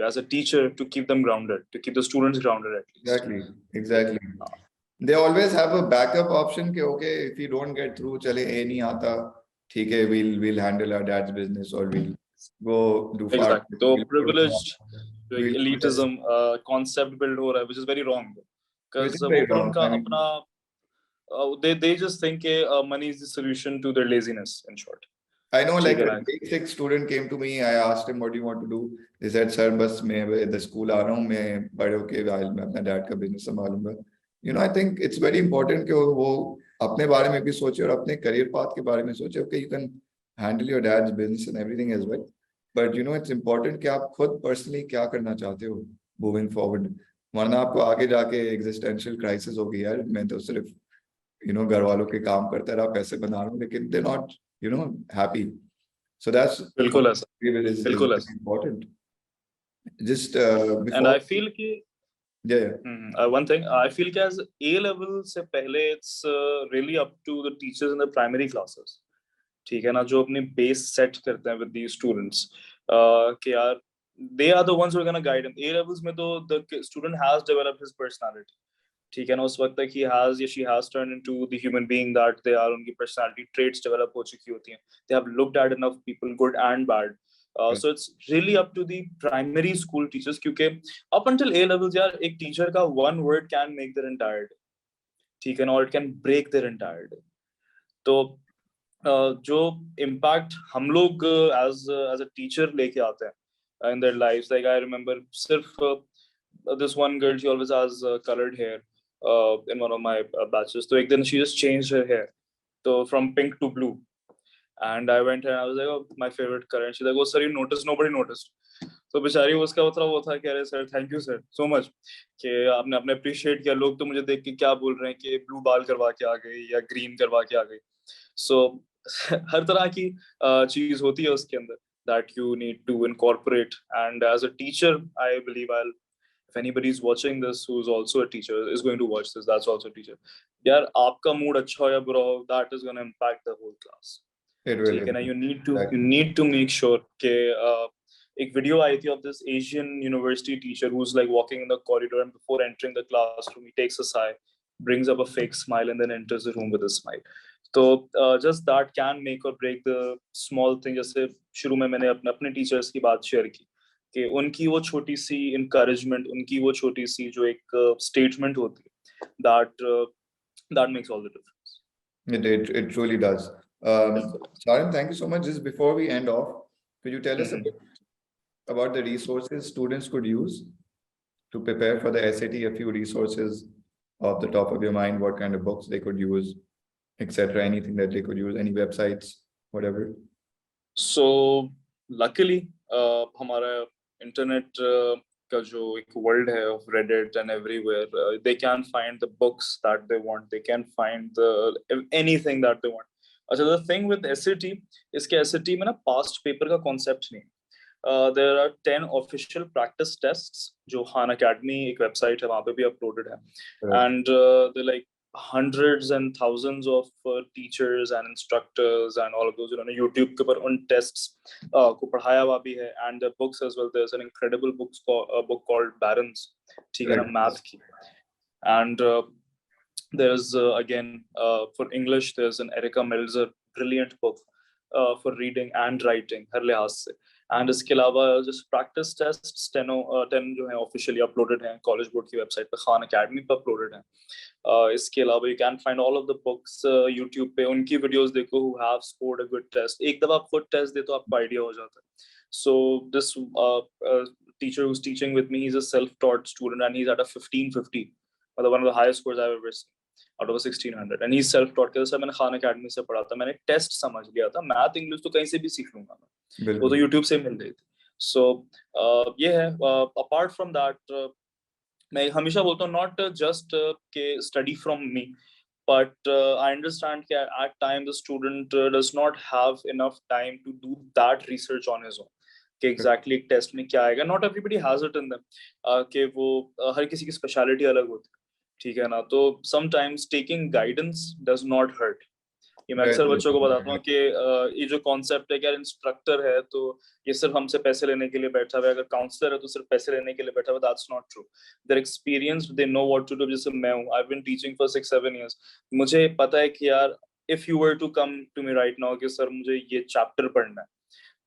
as a teacher to keep them grounded, to keep the students grounded at least. Exactly. They always have a backup option कि okay, if you don't get through, चले A नहीं आता, ठीक है, we'll handle our dad's business or we'll go do far. Exactly. तो privileged elitism concept build हो रहा है, which is very wrong, because वो पर उनका अपना they just think money is the solution to their laziness, in short. I know, like a basic student came to me, I asked him, what do you want to do? He said, sir, बस मैं the school आ रहा हूँ, मैं बड़े होके मैं अपना dad का business संभालूंगा. You know, I think it's very important कि वो अपने बारे में भी सोचे और अपने career path के बारे में सोचे. Okay, you can handle your dad's business and everything as well, but you know, it's important कि आप खुद personally क्या करना चाहते हो moving forward. वरना आपको आगे जाके existential crisis होगी, यार मैं तो सिर्फ, you know, घर वालों के काम करता रहा, पैसे बना रहा हूँ, लेकिन they're not, you know, happy. So that's बिल्कुल ऐसा important. Just before, and I feel कि yeah. One thing I feel कि as A level से पहले it's really up to the teachers in the primary classes, ठीक है ना, जो अपनी base set करते हैं with these students, कि यार they are the ones who are gonna guide him. A levels में तो the student has developed his personality, ठीक है ना, उस वक्त तक he has या she has turned into the human being that they are, उनकी personality traits develop हो चुकी होती हैं, they have looked at enough people, good and bad. So it's really up to the primary school teachers, क्योंकि up until A levels यार एक teacher का one word can make their entire day, ठीक है ना, or it can break their entire day. तो जो impact हम लोग एज अ टीचर लेके आते हैं in their lives, like I remember सिर्फ this one girl, she always has colored hair in one of my batches. So एक दिन she just changed her hair, so from pink to blue. And I went and I was like, oh, my favorite color. And she's like, oh sir, you noticed? Nobody noticed. तो बेचारी उसका मतलब वो था कि अरे sir thank you sir so much कि आपने अप्रिशिएट किया. लोग तो मुझे देख के क्या बोल रहे हैं कि ब्लू बाल करवा के आ गई या ग्रीन करवा के आ गई. सो हर तरह की चीज होती है उसके अंदर that you need to incorporate. And as a teacher, I believe if anybody is watching this who is also a teacher, is going to watch this, that's also a teacher, यार आपका मूड अच्छा हो या बुरा हो, that is going to impact the whole class. It really ठीक है ना. is. you need to make sure कि एक वीडियो आई थी of this Asian university teacher who's like walking in the corridor and before entering the classroom he takes a sigh, brings up a fake smile and then enters the room with a smile. तो just that can make or break the small thing. जैसे शुरू में मैंने अपने teachers की बात share की कि उनकी वो छोटी सी encouragement, उनकी वो छोटी सी जो एक statement होती है, that makes all the difference. It truly does. Sarim, thank you so much. Just before we end off, could you tell us a bit about the resources students could use to prepare for the SAT? A few resources off the top of your mind, what kind of books they could use, etc. Anything that they could use, any websites, whatever. So luckily हमारा internet का जो एक world है of Reddit and everywhere, they can find the books that they want, they can find anything that they want. अच्छा, the thing with SAT इसके SAT में ना past paper का concept नहीं. There are 10 official practice tests जो Khan Academy एक website है वहाँ पे भी uploaded है. Right. And they're like hundreds and thousands of teachers and instructors and all of those, YouTube के ऊपर उन tests को पढ़ाया हुआ भी है. And the books as well, there's an incredible book called Barons, ठीक है ना, math की. And there's again for English there's an Erica Melzer brilliant book for reading and writing हर लिहाज से. And इसके अलावा just practice tests 10 जो है officially uploaded हैं college board की website पे, Khan Academy पे uploaded हैं. इसके अलावा you can find all of the books YouTube पे, उनकी videos देखो who have scored a good test. एक दफा आप खुद test दे तो आपको idea हो जाता है. So this teacher who's teaching with me, he's a self-taught student and he's at a 1550, one of the highest scores I've ever seen out of a 1600. And he's self-taught. कहता sir मैंने Khan academy से पढ़ा था, मैंने test समझ लिया था, math English तो कहीं से भी सीख लूंगा मैं, वो तो यूट्यूब से मिल रही थी. सो ये है. अपार्ट फ्रॉम दैट मैं हमेशा बोलता हूँ नॉट जस्ट के study from me, but I understand that at times the student does not have enough time to do that research on his own कि exactly एक टेस्ट में क्या आएगा. Not everybody has it in them कि वो हर किसी की speciality अलग होती है, ठीक है ना. तो sometimes taking guidance does not hurt. ये मैं अक्सर बच्चों को बताता हूँ कि ये जो कॉन्सेप्ट है कि यार इंस्ट्रक्टर है तो ये सिर्फ हमसे पैसे लेने के लिए बैठा हुआ है, अगर काउंसलर है तो सिर्फ पैसे लेने के लिए बैठा हुआ है. That's not true. They're experienced, they know what to do. जैसे मैं हूँ, I have been teaching for 6-7 years. मुझे पता है कि यार if you were to come to me right now कि सर मुझे ये चैप्टर पढ़ना है,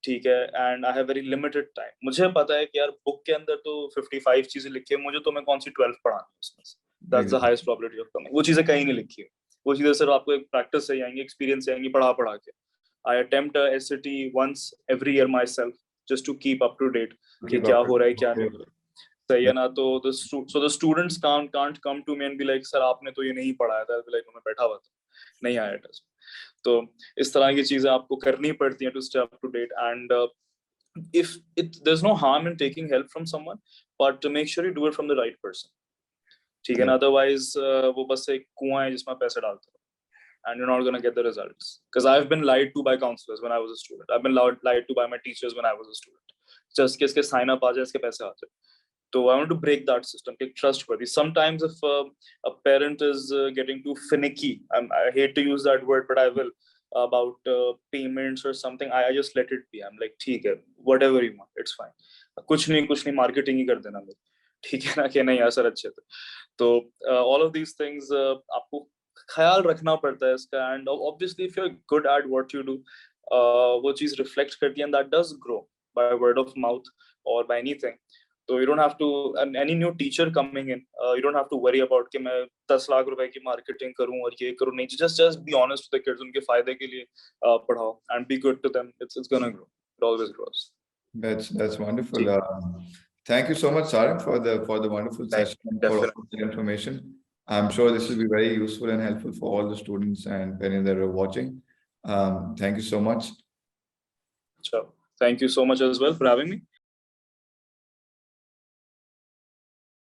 ठीक है, and I have very limited time, मुझे पता है कि यार बुक के अंदर तो 55 चीजें लिखी है, मुझे तो मैं कौन सी 12 पढ़ानी है उसमें से. That's the highest probability of coming. वो चीजें कहीं नहीं लिखी है, वो चीजें सिर्फ आपको एक प्रैक्टिस से आएंगी, एक्सपीरियंस से आएंगी, पढ़ा के. I attempt a SAT once every year myself just to keep up to date कि क्या हो रहा है क्या नहीं हो रहा है. सही है ना. तो the students can't come to me and be like sir आपने तो ये नहीं पढ़ाया था, लाइक मैं बैठा हुआ था, नहीं आया टेस्ट. तो इस तरह की चीजें आपको करनी पड़ती हैं to stay up to date. And if there's no harm in taking help from someone, but to make sure you do it from the right person, ठीक है ना. otherwise वो बस एक कुआं है जिसमें पैसे डालते हो and you're not going to get the results. Because I've been lied to by counselors when I was a student, I've been lied to by my teachers when I was a student, just कि इसके sign up आ जाए, इसके पैसे आ जाए. So I want to break that system, take trustworthy. Sometimes if a parent is getting too finicky, I hate to use that word but I will, about payments or something, I just let it be. I'm like ठीक है, whatever you want, it's fine. कुछ नहीं marketing ही कर देना मेरी, ठीक है ना, कि नहीं असर अच्छे थे. तो all of these things आपको ख्याल रखना पड़ता है इसका. And obviously if you're good at what you do, वो चीज reflect करती है and that does grow by word of mouth or by anything. So you don't have to, and any new teacher coming in, you don't have to worry about कि मैं 10 लाख रुपए की marketing करूं और ये करूं नहीं. Just be honest with the kids. उनके फायदे के लिए पढ़ाओ and be good to them. It's gonna grow. It always grows. That's wonderful. Thank you so much, Sarim, for the wonderful session and for all the information. I'm sure this will be very useful and helpful for all the students and parents that are watching. Thank you so much. Sure. Thank you so much as well for having me.